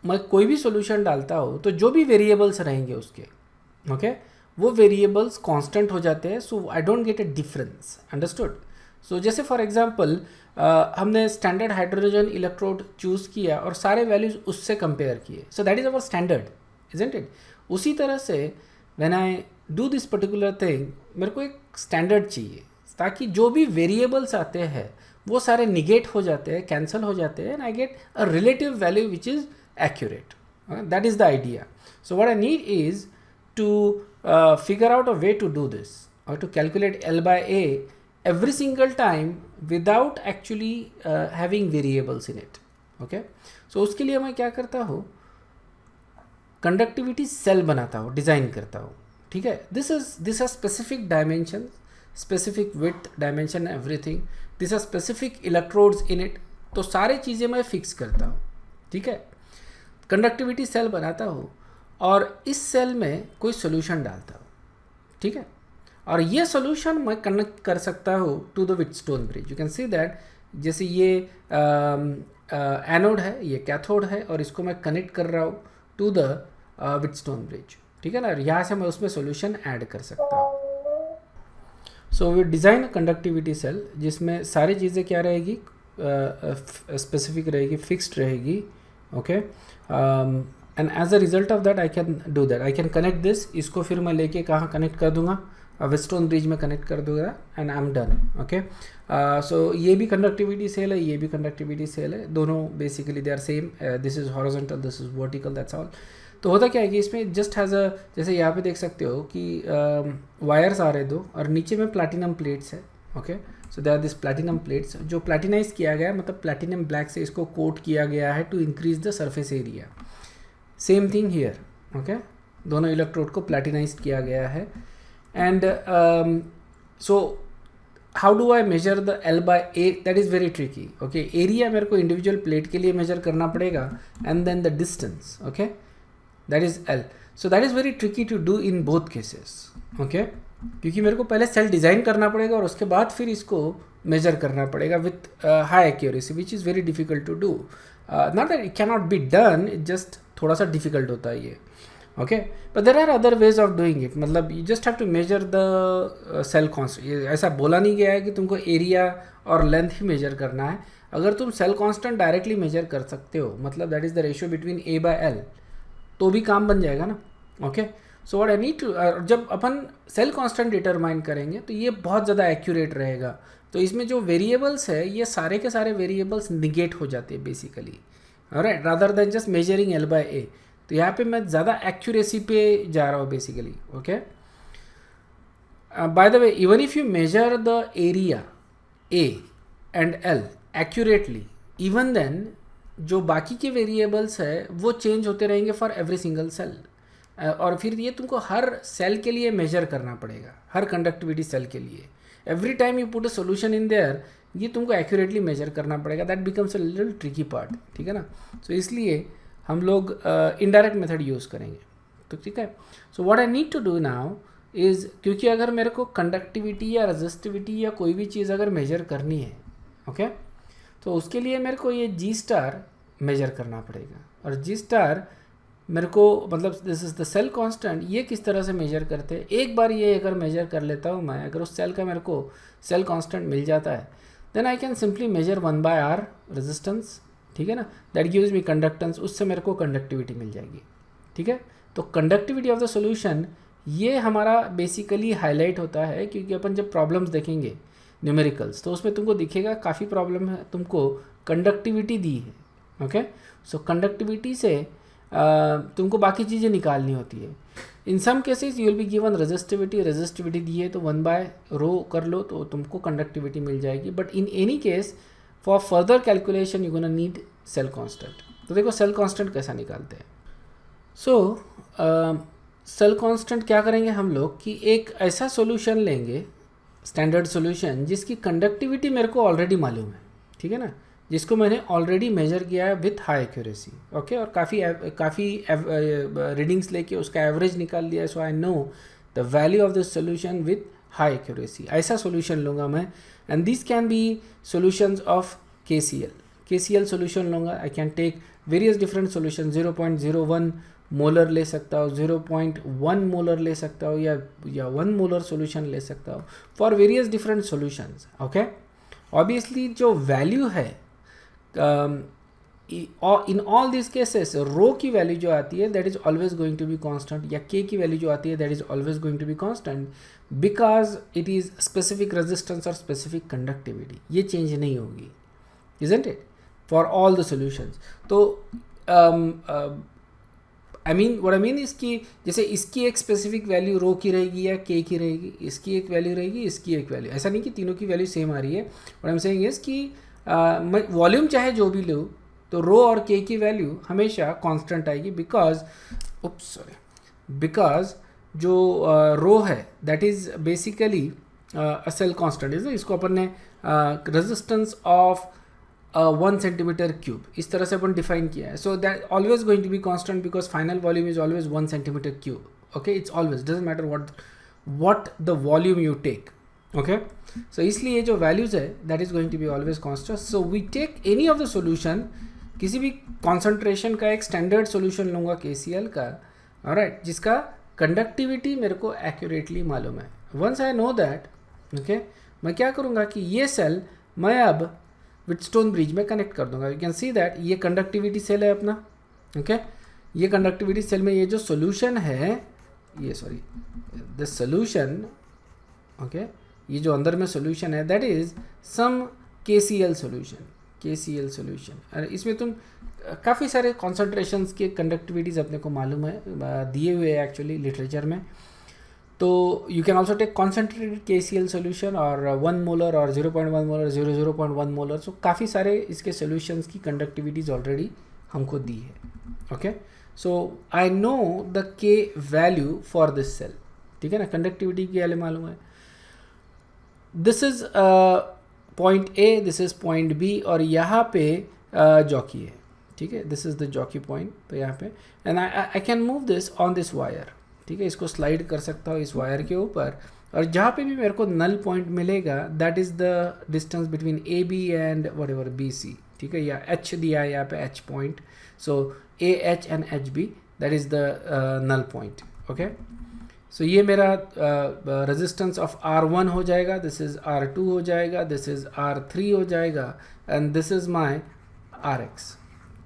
मैं कोई भी सॉल्यूशन डालता हूँ तो जो भी वेरिएबल्स रहेंगे उसके, ओके, वो वेरिएबल्स कांस्टेंट हो जाते हैं, so I don't get a difference, understood? So जैसे फॉर एग्जांपल हमने स्टैंडर्ड हाइड्रोजन इलेक्ट्रोड चूज़ किया और सारे वैल्यूज उससे कंपेयर किए, so that is our standard, isn't it? उसी तरह से when I do this particular thing, मेरे को एक स्टैंडर्ड चाहिए ताकि जो भी वेरिएबल्स आते हैं वो सारे निगेट हो जाते हैं, कैंसिल हो जाते हैं, and I get a relative value which is accurate. That is the idea. So what I need is to figure out a way to do this, or to calculate L by A every single time without actually having variables in it. Okay. So उसके लिए मैं क्या करता हूँ, conductivity cell बनाता हूँ, design करता हूँ, ठीक है। This are specific dimension, specific width, dimension, everything, this are specific electrodes in it, तो सारे चीज़ें मैं फिक्स करता हूँ, ठीक है। कंडक्टिविटी सेल बनाता हूँ और इस सेल में कोई सोल्यूशन डालता हूँ, ठीक है, और ये सोल्यूशन मैं कनेक्ट कर सकता हूँ to the Wheatstone bridge. You can see that, जैसे ये एनोड है, ये कैथोड है, और इसको मैं कनेक्ट कर रहा हूँ टू द व्हीटस्टोन ब्रिज, ठीक है ना, यहाँ से मैं उसमें सोल्यूशन ऐड कर सकता हूँ। So we design conductivity cell जिसमें सारी चीज़ें क्या रहेगी, स्पेसिफिक रहेगी, फिक्स्ड रहेगी, okay, and as a result of that I can do that, I can connect this, इसको फिर मैं लेके कहाँ कनेक्ट कर दूंगा, व्हीटस्टोन ब्रिज में कनेक्ट कर दूंगा, and I am done, okay. सो ये भी कंडक्टिविटी सेल है, ये भी कंडक्टिविटी सेल है, दोनों basically they are same, this is horizontal, this is vertical, that's all. तो होता क्या है कि इसमें जस्ट हैज़ अ, जैसे यहाँ पे देख सकते हो कि वायर्स आ रहे दो और नीचे में प्लैटिनम प्लेट्स है, okay. So they are this platinum plates जो प्लैटिनाइज किया गया है, मतलब प्लैटिनम ब्लैक से इसको कोट किया गया है to increase the surface area. Same thing here, okay, दोनों इलेक्ट्रोड को प्लैटिनाइज किया गया है, and so how do I measure the L by A, that is very tricky, okay. Area मेरे को इंडिविजुअल प्लेट के लिए मेजर करना पड़ेगा, and then the distance, okay, that is L. So that is very tricky to do in both cases, okay, क्योंकि मेरे को पहले सेल डिज़ाइन करना पड़ेगा और उसके बाद फिर इसको मेजर करना पड़ेगा with high accuracy, which is very difficult to do. Not that it can not be done, it just थोड़ा सा डिफिकल्ट होता है ये, okay. But there are other ways of doing it. मतलब you just have to measure the cell constant. ऐसा बोला नहीं गया है कि तुमको एरिया और लेंथ ही मेजर करना है. अगर तुम सेल कांस्टेंट डायरेक्टली मेजर कर सकते हो, मतलब that is the ratio between A by L, तो भी काम बन जाएगा ना, okay. So what I need to, जब अपन सेल कांस्टेंट डिटरमाइन करेंगे तो ये बहुत ज़्यादा एक्यूरेट रहेगा. तो इसमें जो वेरिएबल्स है ये सारे के सारे वेरिएबल्स निगेट हो जाते हैं basically, alright, rather than just measuring L by A. तो यहाँ पे मैं ज़्यादा एक्यूरेसी पे जा रहा हूँ basically, okay. By the way, even if you measure the area A and L accurately, even then जो बाकी के वेरिएबल्स है वो चेंज होते रहेंगे फॉर एवरी सिंगल सेल. और फिर ये तुमको हर सेल के लिए मेजर करना पड़ेगा, हर कंडक्टिविटी सेल के लिए. Every time you put a solution in their, ये तुमको एक्यूरेटली मेजर करना पड़ेगा. That becomes a little tricky part, ठीक है ना. सो इसलिए हम लोग इनडायरेक्ट मेथड यूज़ करेंगे, तो ठीक है. So what I need to do now is, क्योंकि अगर मेरे को कंडक्टिविटी या रेजिस्टिविटी या कोई भी चीज़ अगर मेजर करनी है, ओके, तो उसके लिए मेरे को ये जी स्टार मेजर करना पड़ेगा. और जी स्टार मेरे को, मतलब this is the cell constant, ये किस तरह से मेजर करते हैं. एक बार ये अगर मेजर कर लेता हूँ मैं, अगर उस सेल का मेरे को सेल कांस्टेंट मिल जाता है, then I can simply measure 1/r resistance, ठीक है ना. दैट गिव्स मी कंडक्टेंस, उससे मेरे को कंडक्टिविटी मिल जाएगी, ठीक है. तो कंडक्टिविटी ऑफ द सोल्यूशन ये हमारा बेसिकली हाईलाइट होता है, क्योंकि अपन जब प्रॉब्लम्स देखेंगे न्यूमेरिकल्स, तो उसमें तुमको दिखेगा काफ़ी प्रॉब्लम है, तुमको कंडक्टिविटी दी है, ओके. सो कंडक्टिविटी से तुमको बाकी चीज़ें निकालनी होती है. In some cases you will be given resistivity दी है तो 1/ρ कर लो तो तुमको कंडक्टिविटी मिल जाएगी. But in any case for further calculation you gonna need cell constant. तो देखो सेल कांस्टेंट कैसा निकालते हैं. सो सेल कांस्टेंट क्या करेंगे हम लोग कि एक ऐसा सॉल्यूशन लेंगे, स्टैंडर्ड सॉल्यूशन, जिसकी कंडक्टिविटी मेरे को ऑलरेडी मालूम है, ठीक है ना, जिसको मैंने ऑलरेडी मेजर किया है विथ हाई एक्यूरेसी, ओके. और काफ़ी रीडिंग्स लेके उसका एवरेज निकाल लिया है. So I know the value of this solution with high accuracy. ऐसा सोल्यूशन लूँगा मैं, and this can be solutions of KCl solution लूँगा. I can take various different solution, 0.01 molar ले सकता हूँ, 0.1 मोलर ले सकता हूँ, या 1 मोलर सोल्यूशन ले सकता हूँ for various different solutions, okay. Obviously जो वैल्यू है in all this cases, rho की वैल्यू जो आती है that is always going to be constant, या के की वैल्यू जो आती है that is always going to be constant, because it is specific resistance और स्पेसिफिक कंडक्टिविटी. ये चेंज नहीं होगी, isn't it, for all the solutions. तो आई मीन इसकी, जैसे इसकी एक स्पेसिफिक वैल्यू रो की रहेगी या के की रहेगी, इसकी एक वैल्यू रहेगी, इसकी एक वैल्यू, ऐसा नहीं कि तीनों की वैल्यू सेम आ रही है. What I am saying is कि वॉल्यूम चाहे जो भी लो, तो रो और के की वैल्यू हमेशा कांस्टेंट आएगी, बिकॉज जो रो है that is basically a cell constant is. इसको अपन ने रेजिस्टेंस ऑफ 1 सेंटीमीटर क्यूब इस तरह से अपन डिफाइन किया है. So that always going to be constant because final volume is always 1 centimetre cube, okay. It's always doesn't matter what the volume you take, okay. So इसलिए जो values है that is going to be always constant. So we take any of the solution, किसी भी concentration का एक standard solution लूँगा KCl का, alright, जिसका कंडक्टिविटी मेरे को एक्यूरेटली मालूम है. Once I know that, okay, मैं क्या करूँगा कि ये सेल मैं अब व्हीटस्टोन ब्रिज में कनेक्ट कर दूंगा. यू कैन सी दैट ये कंडक्टिविटी सेल है अपना, ओके. ये कंडक्टिविटी सेल में ये जो सोल्यूशन है, ये सॉरी द सोल्यूशन, ओके, ये जो अंदर में सोल्यूशन है that is some KCl solution. और इसमें तुम काफ़ी सारे कॉन्सेंट्रेशंस के कंडक्टिविटीज़ अपने को मालूम है, दिए हुए हैं एक्चुअली लिटरेचर में. तो you can also take concentrated KCl solution और 1 मोलर और 0.1 मोलर, 0.1 मोलर. सो काफ़ी सारे इसके सोल्यूशंस की कंडक्टिविटीज़ ऑलरेडी हमको दी है, okay. So I know the K value for this cell, ठीक है ना, कंडक्टिविटी की वैल्यू मालूम है. This is point A, this is point B, और यहाँ पे जॉकी है, ठीक है, this is the jockey point. तो यहाँ पे and I can move this on this wire, ठीक है, इसको स्लाइड कर सकता हूँ इस वायर के ऊपर, और जहाँ पे भी मेरे को नल पॉइंट मिलेगा that is the distance between A B and whatever B C, ठीक है, या एच दिया है यहाँ पे H point, so A H and H B that is the null point. Okay, सो ये मेरा रेजिस्टेंस ऑफ R1 हो जाएगा, दिस इज R2 हो जाएगा, दिस इज R3 हो जाएगा, and this is my Rx,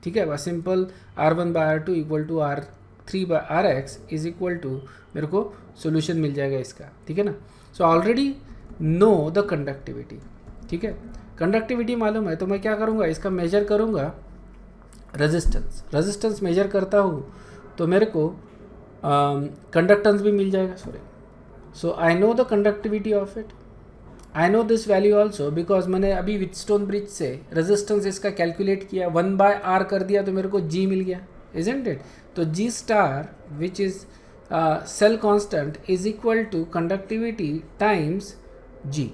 ठीक है। बस simple R1 by R2 equal to R3 बाई Rx इज इक्वल टू मेरे को सोल्यूशन मिल जाएगा इसका, ठीक है ना। So already know the conductivity, ठीक है, कंडक्टिविटी मालूम है, तो मैं क्या करूँगा, इसका मेजर करूँगा रेजिस्टेंस मेजर करता हूँ तो मेरे को कंडक्टेंस भी मिल जाएगा, sorry. So I know the conductivity of it, I know this value also because मैंने अभी व्हीटस्टोन ब्रिज से रेजिस्टेंस इसका कैलकुलेट किया, 1/r कर दिया तो मेरे को g मिल गया, इजंट इट। तो g star which is cell constant is equal to conductivity times g,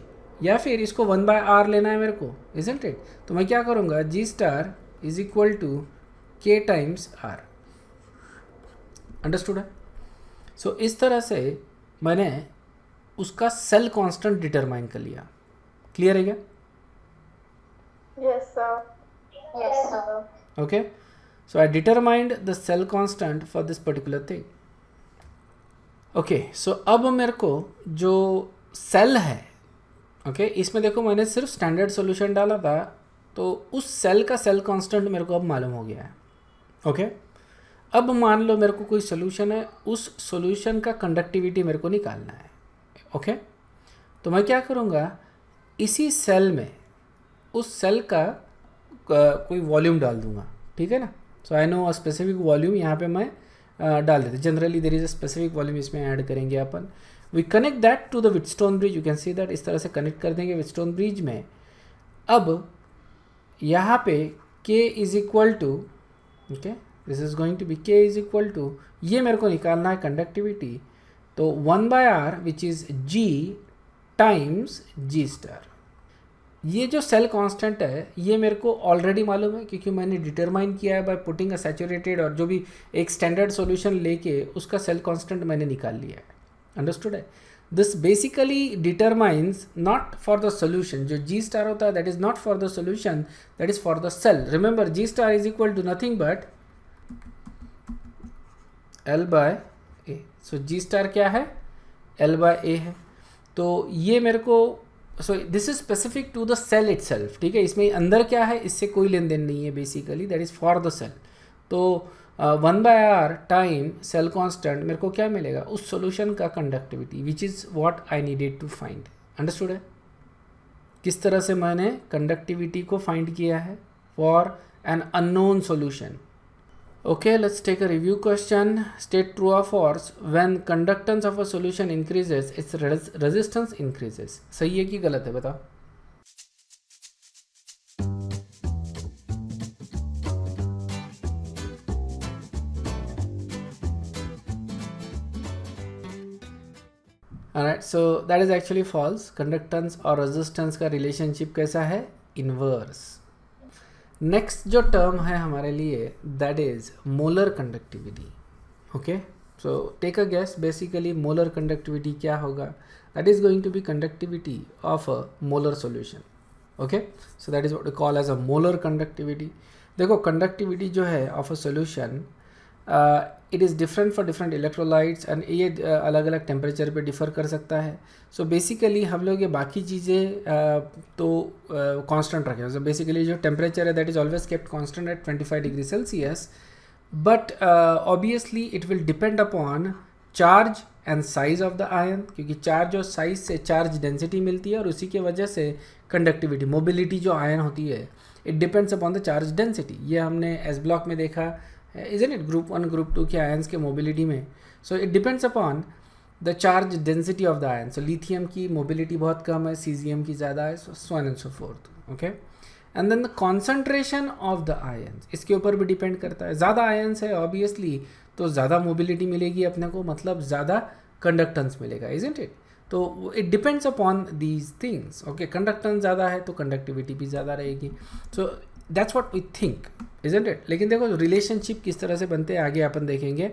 या फिर इसको 1/r लेना है मेरे को, इजंट इट। तो मैं क्या करूँगा, g star is equal to k times r, understood है। सो इस तरह से मैंने उसका सेल कांस्टेंट डिटरमाइन कर लिया, क्लियर है क्या? Yes, sir. Yes, sir. Okay, so I determined the cell constant for this particular thing. Okay, so अब मेरे को जो सेल है, ओके, इसमें देखो मैंने सिर्फ स्टैंडर्ड सॉल्यूशन डाला था, तो उस सेल का सेल कांस्टेंट मेरे को अब मालूम हो गया है। ओके, अब मान लो मेरे को कोई सोल्यूशन है, उस सोल्यूशन का कंडक्टिविटी मेरे को निकालना है। ओके, तो मैं क्या करूँगा, इसी सेल में उस सेल का कोई वॉल्यूम डाल दूंगा, ठीक है ना। So I know a specific volume, यहाँ पे मैं डाल देते, generally there is a specific volume, इसमें ऐड करेंगे अपन। We connect that to the Wheatstone bridge, you can see that, इस तरह से कनेक्ट कर देंगे व्हीटस्टोन ब्रिज में। अब यहाँ पे k is equal to, okay, this is going to be k is equal to, ये मेरे को निकालना है कंडक्टिविटी, तो 1/r which is g times g star. ये जो सेल कांस्टेंट है ये मेरे को ऑलरेडी मालूम है, क्योंकि मैंने डिटरमाइन किया है बाय पुटिंग अ सैचुरेटेड, और जो भी एक स्टैंडर्ड सॉल्यूशन लेके उसका सेल कांस्टेंट मैंने निकाल लिया है, अंडरस्टूड है। This basically determines not for the solution, जो जी स्टार होता है that is not for the solution, that is for the cell. Remember g star is equal to nothing but L by A. So g star क्या है, L by ए है। तो ये मेरे को, so this is specific to the cell itself, ठीक है, इसमें अंदर क्या है इससे कोई लेन देन नहीं है, basically that is for the cell. तो 1/r टाइम सेल कांस्टेंट मेरे को क्या मिलेगा, उस सॉल्यूशन का conductivity, which is what I needed to find, understood है। किस तरह से मैंने कंडक्टिविटी को फाइंड किया है for an unknown solution. Okay, let's take a review question. State true or false when conductance of a solution increases, its resistance increases. सही है कि गलत है, बताओ। Alright, so that is actually false. Conductance और resistance का relationship कैसा है, inverse. नेक्स्ट जो टर्म है हमारे लिए that is molar conductivity. Okay, so take a guess, basically molar conductivity क्या होगा, that is going to be conductivity of a molar solution. Okay, so that is what we call as a molar conductivity. देखो conductivity जो है of a solution, it is different for different electrolytes, and ये अलग अलग temperature पे differ कर सकता है। सो बेसिकली हम लोग ये बाकी चीज़ें तो कांस्टेंट रखें। सो बेसिकली जो टेम्परेचर है that is always kept constant eight 25 degree Celsius, but obviously it will depend upon charge and size of the ion, क्योंकि चार्ज और साइज से चार्ज डेंसिटी मिलती है, और उसी के वजह से कंडक्टिविटी, मोबिलिटी जो आयन होती है, it depends upon the charge density. ये हमने एस ब्लॉक में देखा, isn't it, ग्रुप 1 ग्रुप 2 के आयंस के मोबिलिटी में। So it depends upon the charge density of the ion. So lithium की मोबिलिटी बहुत कम है, सीजियम की ज़्यादा है, so on and so forth. Okay, and then the concentration of the ions, इसके ऊपर भी डिपेंड करता है। ज़्यादा आयंस है ऑब्वियसली तो ज़्यादा मोबिलिटी मिलेगी अपने को, मतलब ज़्यादा कंडक्टेंस मिलेगा, isn't it। तो it depends upon these things. Okay, conductance ज़्यादा है तो कंडक्टिविटी भी ज़्यादा रहेगी। So that's what we think, isn't it? लेकिन देखो रिलेशनशिप किस तरह से बनते हैं आगे अपन देखेंगे.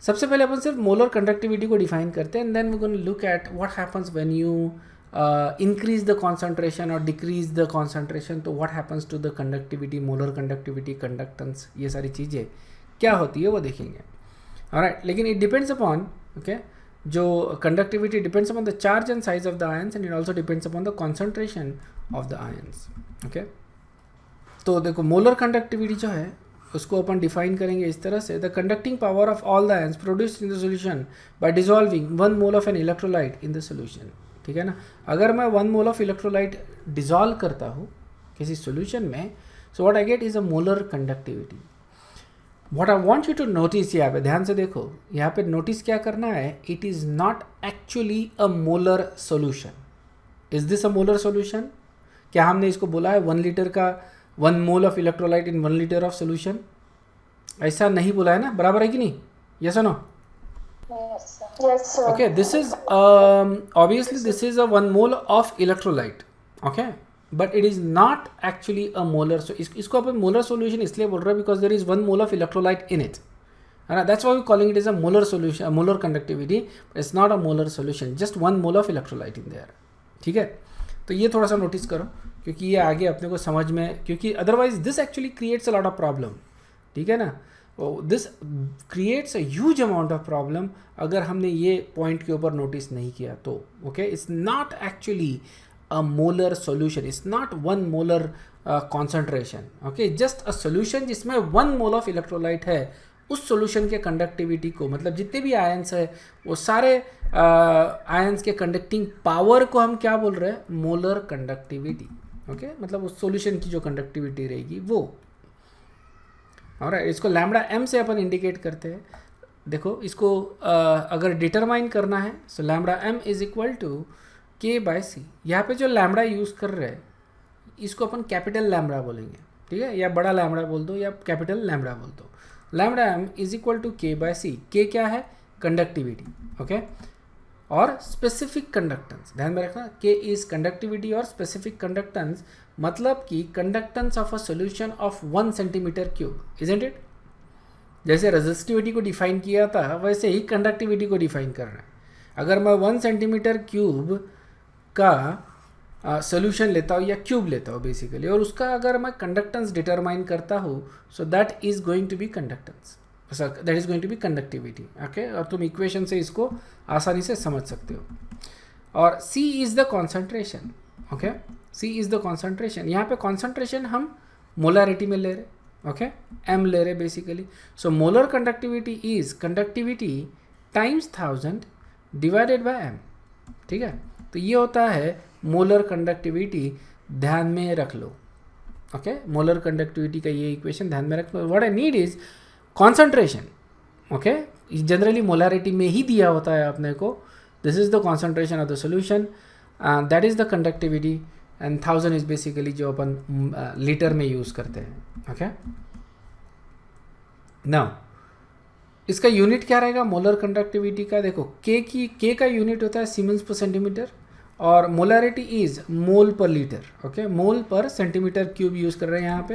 सबसे पहले अपन सिर्फ मोलर कंडक्टिविटी को डिफाइन करते हैं, and then we gonna look at what happens when you increase the concentration और डिक्रीज द कॉन्सेंट्रेशन. तो what happens to the conductivity, molar conductivity, conductance, ये सारी चीज़ें क्या होती है वो देखेंगे. ऑलराइट, लेकिन इट डिपेंड्स अपॉन, ओके, जो conductivity depends upon the charge and size of the ions, and it also depends upon the concentration of the ions. Okay, तो देखो मोलर कंडक्टिविटी जो है उसको अपन डिफाइन करेंगे इस तरह से. The conducting power of all the ions produced in the solution bye dissolving 1 mole of an electrolyte in the solution. ठीक है ना, अगर मैं 1 मोल ऑफ इलेक्ट्रोलाइट डिसॉल्व करता हूँ किसी सॉल्यूशन में, so what I get is a molar conductivity. What I want you to notice, यहाँ पे ध्यान से देखो, यहाँ पे नोटिस क्या करना है, it is not actually a molar solution. Is this a molar solution? क्या हमने इसको बोला है 1 लीटर का 1 mole of electrolyte in 1 litre of solution? ऐसा नहीं बोला है ना, बराबर है कि नहीं? यस और no? Yes, sir. Okay, this is obviously this is a 1 mole of electrolyte, okay, but it is not actually a molar. So इसको अपन molar solution इसलिए बोल रहे हैं because there is 1 mole of electrolyte in it, and that's why we calling it as a molar solution, a molar conductivity. But it's not a molar solution, just 1 mole of electrolyte in there. ठीक है, तो ये थोड़ा सा notice करो क्योंकि ये आगे अपने को समझ में, क्योंकि otherwise this actually creates a lot of problem. ठीक है ना, this creates a huge amount of problem अगर हमने ये पॉइंट के ऊपर नोटिस नहीं किया तो. Okay, it's not actually a molar solution, it's not 1 molar concentration. Okay, just a solution जिसमें 1 मोल ऑफ इलेक्ट्रोलाइट है, उस सॉल्यूशन के कंडक्टिविटी को, मतलब जितने भी आयंस है वो सारे आयंस के कंडक्टिंग पावर को हम क्या बोल रहे हैं, मोलर कंडक्टिविटी. ओके, मतलब उस सॉल्यूशन की जो कंडक्टिविटी रहेगी वो. और इसको लैम्बडा एम से अपन इंडिकेट करते हैं. देखो इसको अगर डिटरमाइन करना है, so lambda m is equal to k by c. यहाँ पे जो लैम्बडा यूज़ कर रहे हैं इसको अपन कैपिटल लैम्बडा बोलेंगे. ठीक है, या बड़ा लैम्बडा बोल दो या कैपिटल लैम्बडा बोल दो. Lambda m is equal to k by c. K क्या है, कंडक्टिविटी. ओके, और स्पेसिफिक कंडक्टेंस, ध्यान में रखना, के इज कंडक्टिविटी और स्पेसिफिक कंडक्टेंस, मतलब कि conductance of a solution of 1 centimetre cube, isn't it? जैसे रेजिस्टिविटी को डिफाइन किया था वैसे ही कंडक्टिविटी को डिफाइन करना है. अगर मैं 1 सेंटीमीटर क्यूब का सॉल्यूशन लेता हूँ या क्यूब लेता हूँ बेसिकली, और उसका अगर मैं कंडक्टेंस डिटरमाइन करता हूँ, so that is going to be conductance, that is going to be conductivity. Okay, और तुम इक्वेशन से इसको आसानी से समझ सकते हो. और C is the concentration. Okay, C is the concentration. यहाँ पे कॉन्सेंट्रेशन हम मोलारिटी में ले रहे, ओके, M ले रहे basically. So molar conductivity is conductivity times 1000 divided bye M. ठीक है, तो ये होता है मोलर कंडक्टिविटी, ध्यान में रख लो. ओके, मोलर कंडक्टिविटी का ये इक्वेशन ध्यान में रख लो. What I need is concentration. Okay, generally molarity में ही दिया होता है अपने को. This is the concentration of the solution, that is the conductivity, and 1000 is basically जो अपन लीटर में यूज़ करते हैं. ओके, नाउ इसका यूनिट क्या रहेगा मोलर कंडक्टिविटी का? देखो के का यूनिट होता है सीमेंस पर सेंटीमीटर, और मोलारिटी इज मोल पर लीटर. ओके, मोल पर सेंटीमीटर क्यूब यूज़ कर रहे हैं यहाँ पे.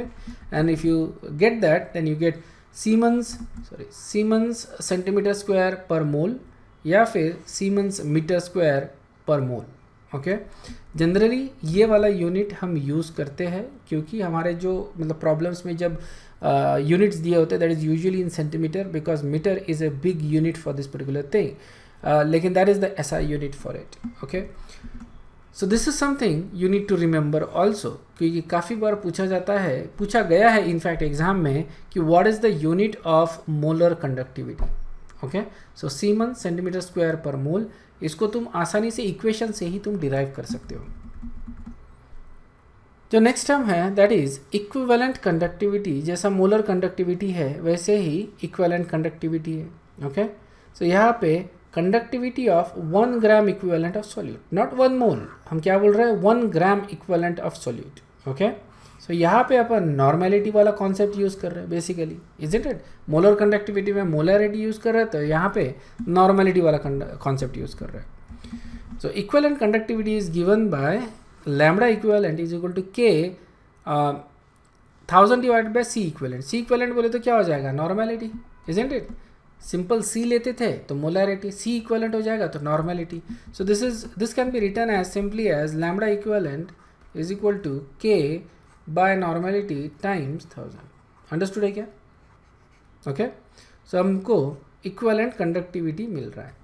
And if you get that then you get siemens centimeter square per mole या फिर सीमेंस मीटर स्क्वायर पर मोल. ओके, जनरली ये वाला यूनिट हम यूज़ करते हैं क्योंकि हमारे जो मतलब प्रॉब्लम्स में जब यूनिट्स दिए होते हैं that is usually in centimetre, because metre is a big unit for this particular thing, लेकिन that is the SI unit for it. Okay, so this is something you need to remember also, क्योंकि काफ़ी बार पूछा गया है in fact exam में कि what is the unit of molar conductivity. Okay, so siemens centimeter square per मोल, इसको तुम आसानी से इक्वेशन से ही तुम डिराइव कर सकते हो. जो नेक्स्ट टर्म है दैट इज इक्विवेलेंट कंडक्टिविटी. जैसा मोलर कंडक्टिविटी है वैसे ही इक्विवेलेंट कंडक्टिविटी है. ओके, सो यहाँ पे conductivity of 1 gram equivalent of solute, not 1 mole, हम क्या बोल रहे हैं 1 gram equivalent of solute. Okay, so यहाँ पे अपन नॉर्मेलिटी वाला कॉन्सेप्ट यूज़ कर रहे हैं basically, isn't it? Molar conductivity में मोलरिटी यूज़ कर रहे हैं, तो यहाँ पे नॉर्मेलिटी वाला कॉन्सेप्ट यूज़ कर रहे हैं. So equivalent conductivity is given by lambda equivalent is equal to k 1000 divided by c equivalent, c equivalent बोले तो क्या हो जाएगा, normality, isn't it. Simple c लेते थे तो मोलैरिटी, सी इक्विवेलेंट हो जाएगा तो normality. So this can be written as simply as lambda equivalent is equal to k by normality times 1000। Understood है क्या? ओके, सो हमको इक्विवेलेंट कंडक्टिविटी मिल रहा है,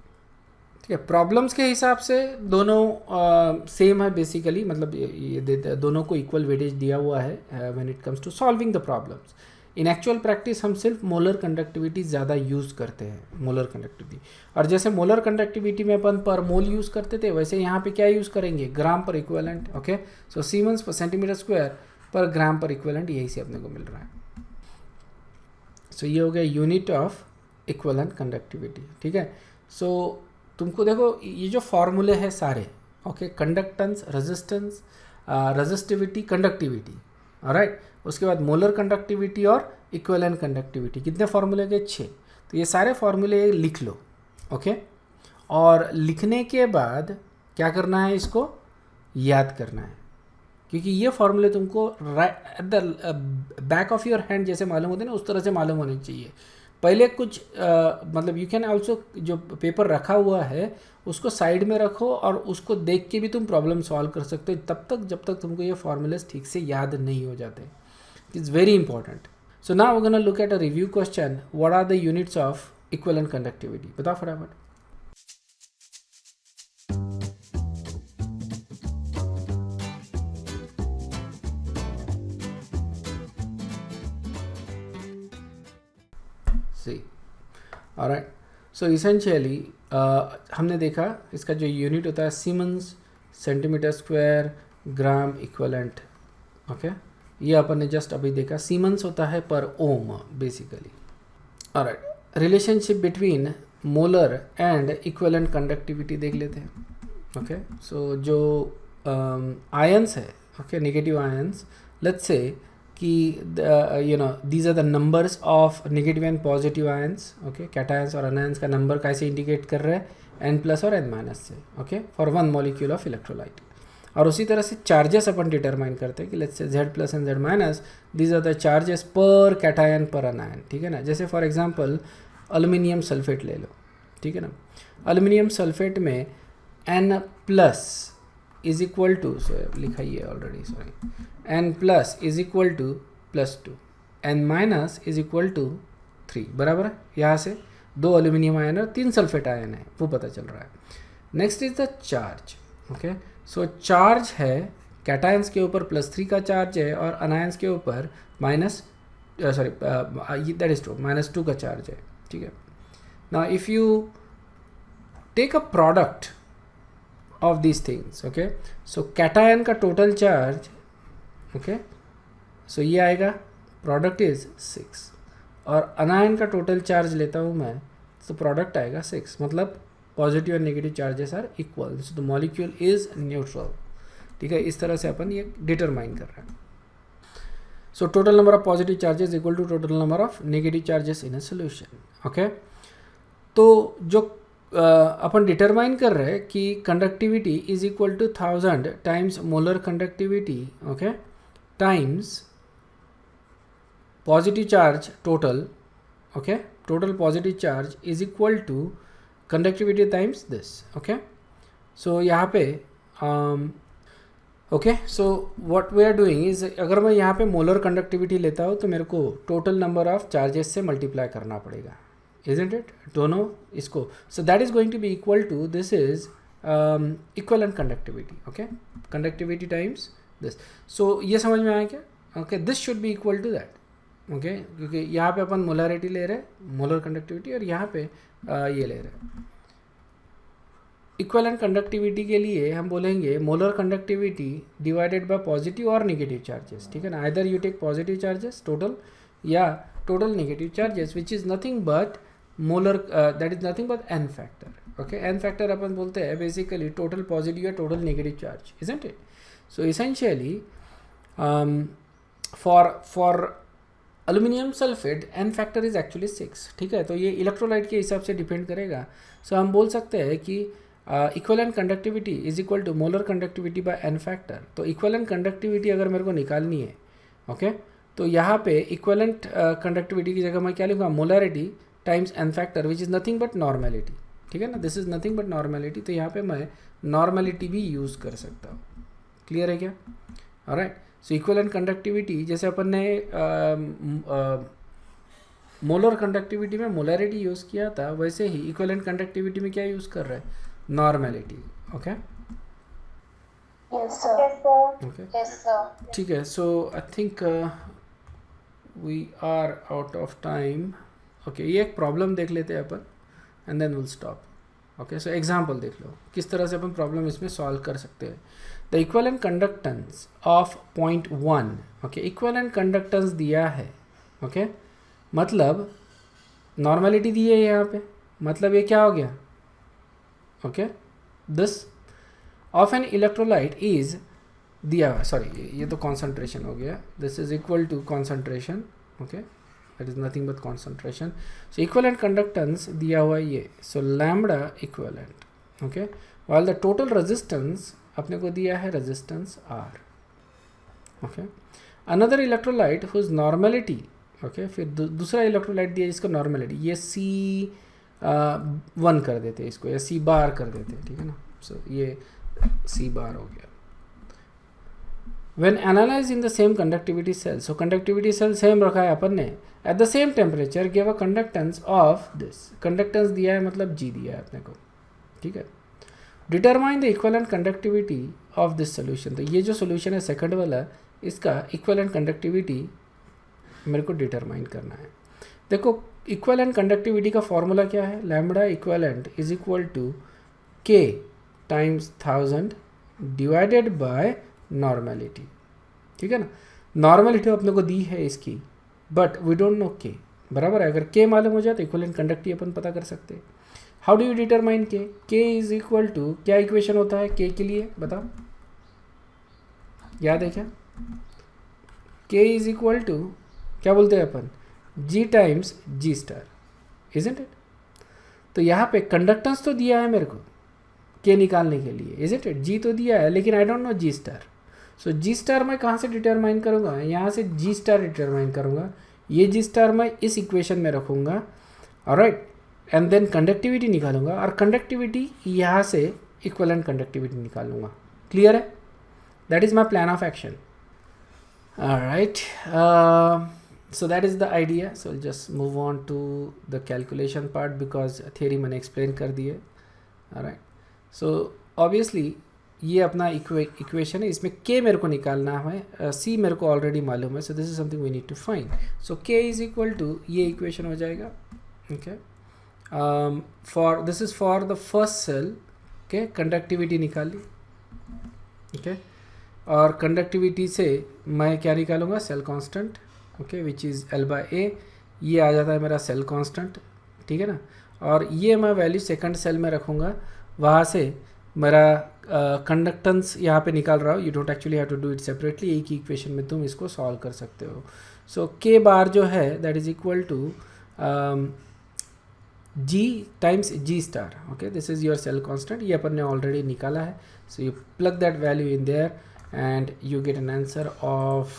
ठीक है। प्रॉब्लम्स के हिसाब से दोनों सेम है बेसिकली, मतलब ये दोनों को इक्वल वेटेज दिया हुआ है when it comes to solving the problems. In actual practice हम सिर्फ मोलर कंडक्टिविटी ज़्यादा यूज़ करते हैं, मोलर कंडक्टिविटी। और जैसे मोलर कंडक्टिविटी में अपन पर मोल यूज़ करते थे, वैसे यहाँ पे क्या यूज़ करेंगे, ग्राम पर इक्विवेलेंट। ओके, सो सीमेंस पर सेंटीमीटर स्क्वायर पर ग्राम पर इक्विवेलेंट, यही से अपने को मिल रहा है। सो ये हो गया यूनिट ऑफ इक्विवेलेंट कंडक्टिविटी, ठीक है। सो तुमको देखो ये जो फॉर्मूले हैं सारे, okay, conductance, resistance, resistivity, conductivity, alright. उसके बाद मोलर कंडक्टिविटी और इक्विवेलेंट कंडक्टिविटी, कितने फॉर्मूले के, 6। तो ये सारे फॉर्मूले लिख लो, ओके। और लिखने के बाद क्या करना है, इसको याद करना है, क्योंकि ये फॉर्मूले तुमको at the back of your hand जैसे मालूम होते हैं ना, उस तरह से मालूम होने चाहिए। पहले कुछ मतलब यू कैन आल्सो, जो पेपर रखा हुआ है उसको साइड में रखो और उसको देख के भी तुम प्रॉब्लम सॉल्व कर सकते हो, तब तक जब तक तुमको ये फॉर्मूलेस ठीक से याद नहीं हो जाते। It's very important. So now we gonna look at a review question, what are the units of equivalent conductivity, बताओ फटाफट। सी, ऑलराइट। सो इसेंशियली हमने देखा इसका जो यूनिट होता है सीमेंस, सेंटीमीटर स्क्वायर, ग्राम, इक्विवेलेंट, ओके। ये अपन ने जस्ट अभी देखा, सीमेंस होता है पर ohm basically, alright. Relationship between molar and equivalent conductivity देख लेते हैं, ओके। सो जो आयंस है, okay, negative ions, let's say that you know these are the numbers of negative and positive ions, okay. Cations और anions का number कैसे indicate कर रहे हैं, n प्लस और n माइनस से, okay, for one molecule of electrolyte. और उसी तरह से चार्जेस अपन डिटरमाइन करते हैं कि let's say z plus and z minus, these are the charges per cation per anion, ठीक है ना। जैसे फॉर एग्जांपल एल्युमिनियम सल्फेट ले लो, ठीक है ना। एल्युमिनियम सल्फेट में n plus is equal to, लिखा ही है already, sorry, n plus is equal to +2, n minus is equal to 3, बराबर है। यहाँ से 2 एल्यूमिनियम आयन और 3 सल्फेट आयन है, वो पता चल रहा है। Next is the charge, okay. So charge है, कैटायंस के ऊपर +3 का चार्ज है और अनायंस के ऊपर दैट इज ट्रू, -2 का चार्ज है, ठीक है। Now if you take a product of these things, okay, so cation का total charge, okay, so ये आएगा, product is 6, और anion का total charge लेता हूँ मैं, तो product आएगा 6, मतलब positive and negative charges are equal, so the molecule is neutral, ठीक है। इस तरह से अपन ये determine कर रहे हैं। so total number of positive charges equal to total number of negative charges in a solution, okay। तो जो अपन डिटरमाइन कर रहे हैं कि conductivity is equal to 1000 times molar conductivity, okay, times positive charge total, okay, total positive charge is equal to conductivity times this, okay. So यहाँ पे okay, so what we are doing is, अगर मैं यहाँ पे molar conductivity लेता हूँ तो मेरे को टोटल नंबर ऑफ चार्जेस से मल्टीप्लाई करना पड़ेगा, isn't it, दोनों इसको। so that is going to be equal to, this is equivalent conductivity, okay, conductivity times this। so ये समझ में आया क्या, okay, this should be equal to that, okay, क्योंकि यहाँ पे अपन मोलरिटी ले रहे हैं, मोलर कंडक्टिविटी, और यहाँ पे ये ले रहे हैं। इक्विवेलेंट कंडक्टिविटी के लिए हम बोलेंगे molar conductivity divided by positive और नेगेटिव चार्जेस, ठीक है ना। Either you take positive charges total या total negative charges, which is nothing but molar, that is nothing but n factor, okay. n factor अपन बोलते हैं बेसिकली टोटल पॉजिटिव या total negative charge, isn't it. So essentially for aluminium sulphate n factor is actually 6, ठीक है। तो ये electrolyte के हिसाब से डिपेंड करेगा। सो हम बोल सकते हैं कि equivalent conductivity is equal to molar conductivity by n factor. तो इक्विवेलेंट कंडक्टिविटी अगर मेरे को निकालनी है, ओके, तो यहाँ पे इक्वलेंट कंडक्टिविटी की जगह मैं क्या लिखूँगा, molarity times n factor which is nothing but normality, ठीक है ना, this is nothing but normality, तो यहाँ पे मैं नॉर्मेलिटी भी यूज़ कर सकता हूँ। क्लियर है क्या? ऑलराइट, सो इक्वलेंट कंडक्टिविटी जैसे अपन ने मोलर कंडक्टिविटी में मोलरिटी यूज़ किया था, वैसे ही इक्वलेंट कंडक्टिविटी में क्या यूज़ कर रहे हैं, normality. Okay Yes, sir. Yes, sir. Okay Yes, sir. ठीक है, so I think we are out of time. Okay, ये एक प्रॉब्लम देख लेते हैं अपन and then will stop. Okay, so example देख लो किस तरह से अपन प्रॉब्लम इसमें सॉल्व कर सकते हैं। The equivalent conductance of point 1, okay, equivalent conductance दिया है, ओके, मतलब नॉर्मेलिटी दी है यहाँ पे, मतलब ये क्या हो गया, okay, this of an electrolyte is दिया, सॉरी ये तो कॉन्सेंट्रेशन हो गया, this is equal to concentration, okay, that is nothing but concentration. So equivalent conductance दिया हुआ ये, so lambda equivalent, okay, while the total resistance अपने को दिया है resistance r, okay. Another electrolyte whose normality, okay, फिर दूसरा इलेक्ट्रोलाइट दिया जिसका नॉर्मेलिटी, ये C1 कर देते हैं इसको, या C बार कर देते हैं, ठीक है ना, सो ये C बार हो गया। When analyzed in the same conductivity cell, so conductivity cell same रखा है अपन ने, at the same temperature give a conductance of this, conductance दिया है मतलब G दिया है अपने को, ठीक है। Determine the equivalent conductivity of this solution, तो ये जो solution है सेकंड वाला, इसका equivalent conductivity मेरे को डिटरमाइन करना है। देखो equivalent conductivity का फॉर्मूला क्या है, lambda equivalent is equal to K times 1000 divided by normality, ठीक है ना। नॉर्मेलिटी अपने को दी है इसकी, बट वी डोंट नो के, बराबर है। अगर के मालूम हो जाए तो इक्विवेलेंट कंडक्टिविटी अपन पता कर सकते हैं। हाउ डू यू डिटरमाइन के? के इज इक्वल टू, क्या इक्वेशन होता है के के लिए, बताओ, याद है क्या? के इज इक्वल टू क्या बोलते हैं अपन, g times ji star, isn't it. तो यहाँ पे कंडक्टेंस तो दिया है मेरे को के निकालने के लिए, इजंट इट, जी तो दिया है, लेकिन I don't know g star. So g star मैं कहाँ से डिटरमाइन करूँगा, यहाँ से जी स्टार डिटरमाइन करूँगा, ये जी स्टार मैं इस इक्वेशन में रखूँगा, ऑलराइट, एंड देन कंडक्टिविटी निकालूंगा, और कंडक्टिविटी यहाँ से इक्विवेलेंट कंडक्टिविटी निकालूंगा। क्लियर है? That is my plan of action. Alright, so that is the idea. So I'll just move on to the calculation part because theory मैंने explain कर दी है। alright, so obviously ये अपना equation है, इसमें k मेरे को निकालना है, c मेरे को ऑलरेडी मालूम है, so this is something we need to find. So k is equal to, ये इक्वेशन हो जाएगा, okay, for this is for the first cell, okay, conductivity निकाली, okay, और कंडक्टिविटी से मैं क्या निकालूंगा, cell constant, okay, which is L by A, ये आ जाता है मेरा सेल कांस्टेंट, ठीक है ना। और ये मैं वैल्यू सेकंड सेल में रखूँगा, वहाँ से मेरा कंडक्टेंस यहाँ पे निकाल रहा हूँ। You don't actually have to do it separately, एक ही इक्वेशन में तुम इसको सॉल्व कर सकते हो। सो के बार जो है that is equal to g times ji star, okay, this is your cell constant, ये अपन ने ऑलरेडी निकाला है। So you plug that value in there and you get an answer of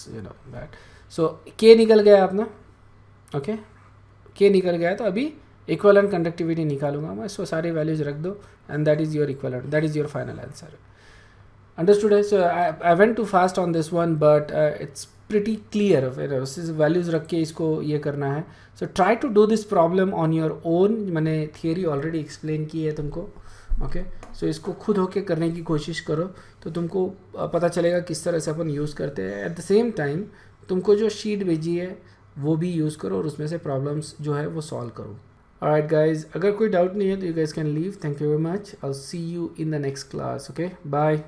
you know that. So k निकल गया अपना, okay, k निकल गया, तो अभी इक्विवेलेंट कंडक्टिविटी निकालूंगा मैं, सो सारी वैल्यूज रख दो and that is your equivalent, that is your final answer. Understood है? So I went too fast on this one, but it's pretty clear, values रख के इसको ये करना है। So try to do this problem on your own, मैंने theory already explain की है तुमको, ओके, सो इसको खुद होके करने की कोशिश करो, तो तुमको पता चलेगा किस तरह से अपन यूज़ करते हैं। एट द सेम टाइम तुमको जो शीट भेजी है वो भी यूज़ करो और उसमें से प्रॉब्लम्स जो है वो सॉल्व करो। ऑलराइट गाइज, अगर कोई डाउट नहीं है तो you guys can leave. Thank you very much, I will see you in the next class. Okay, bye.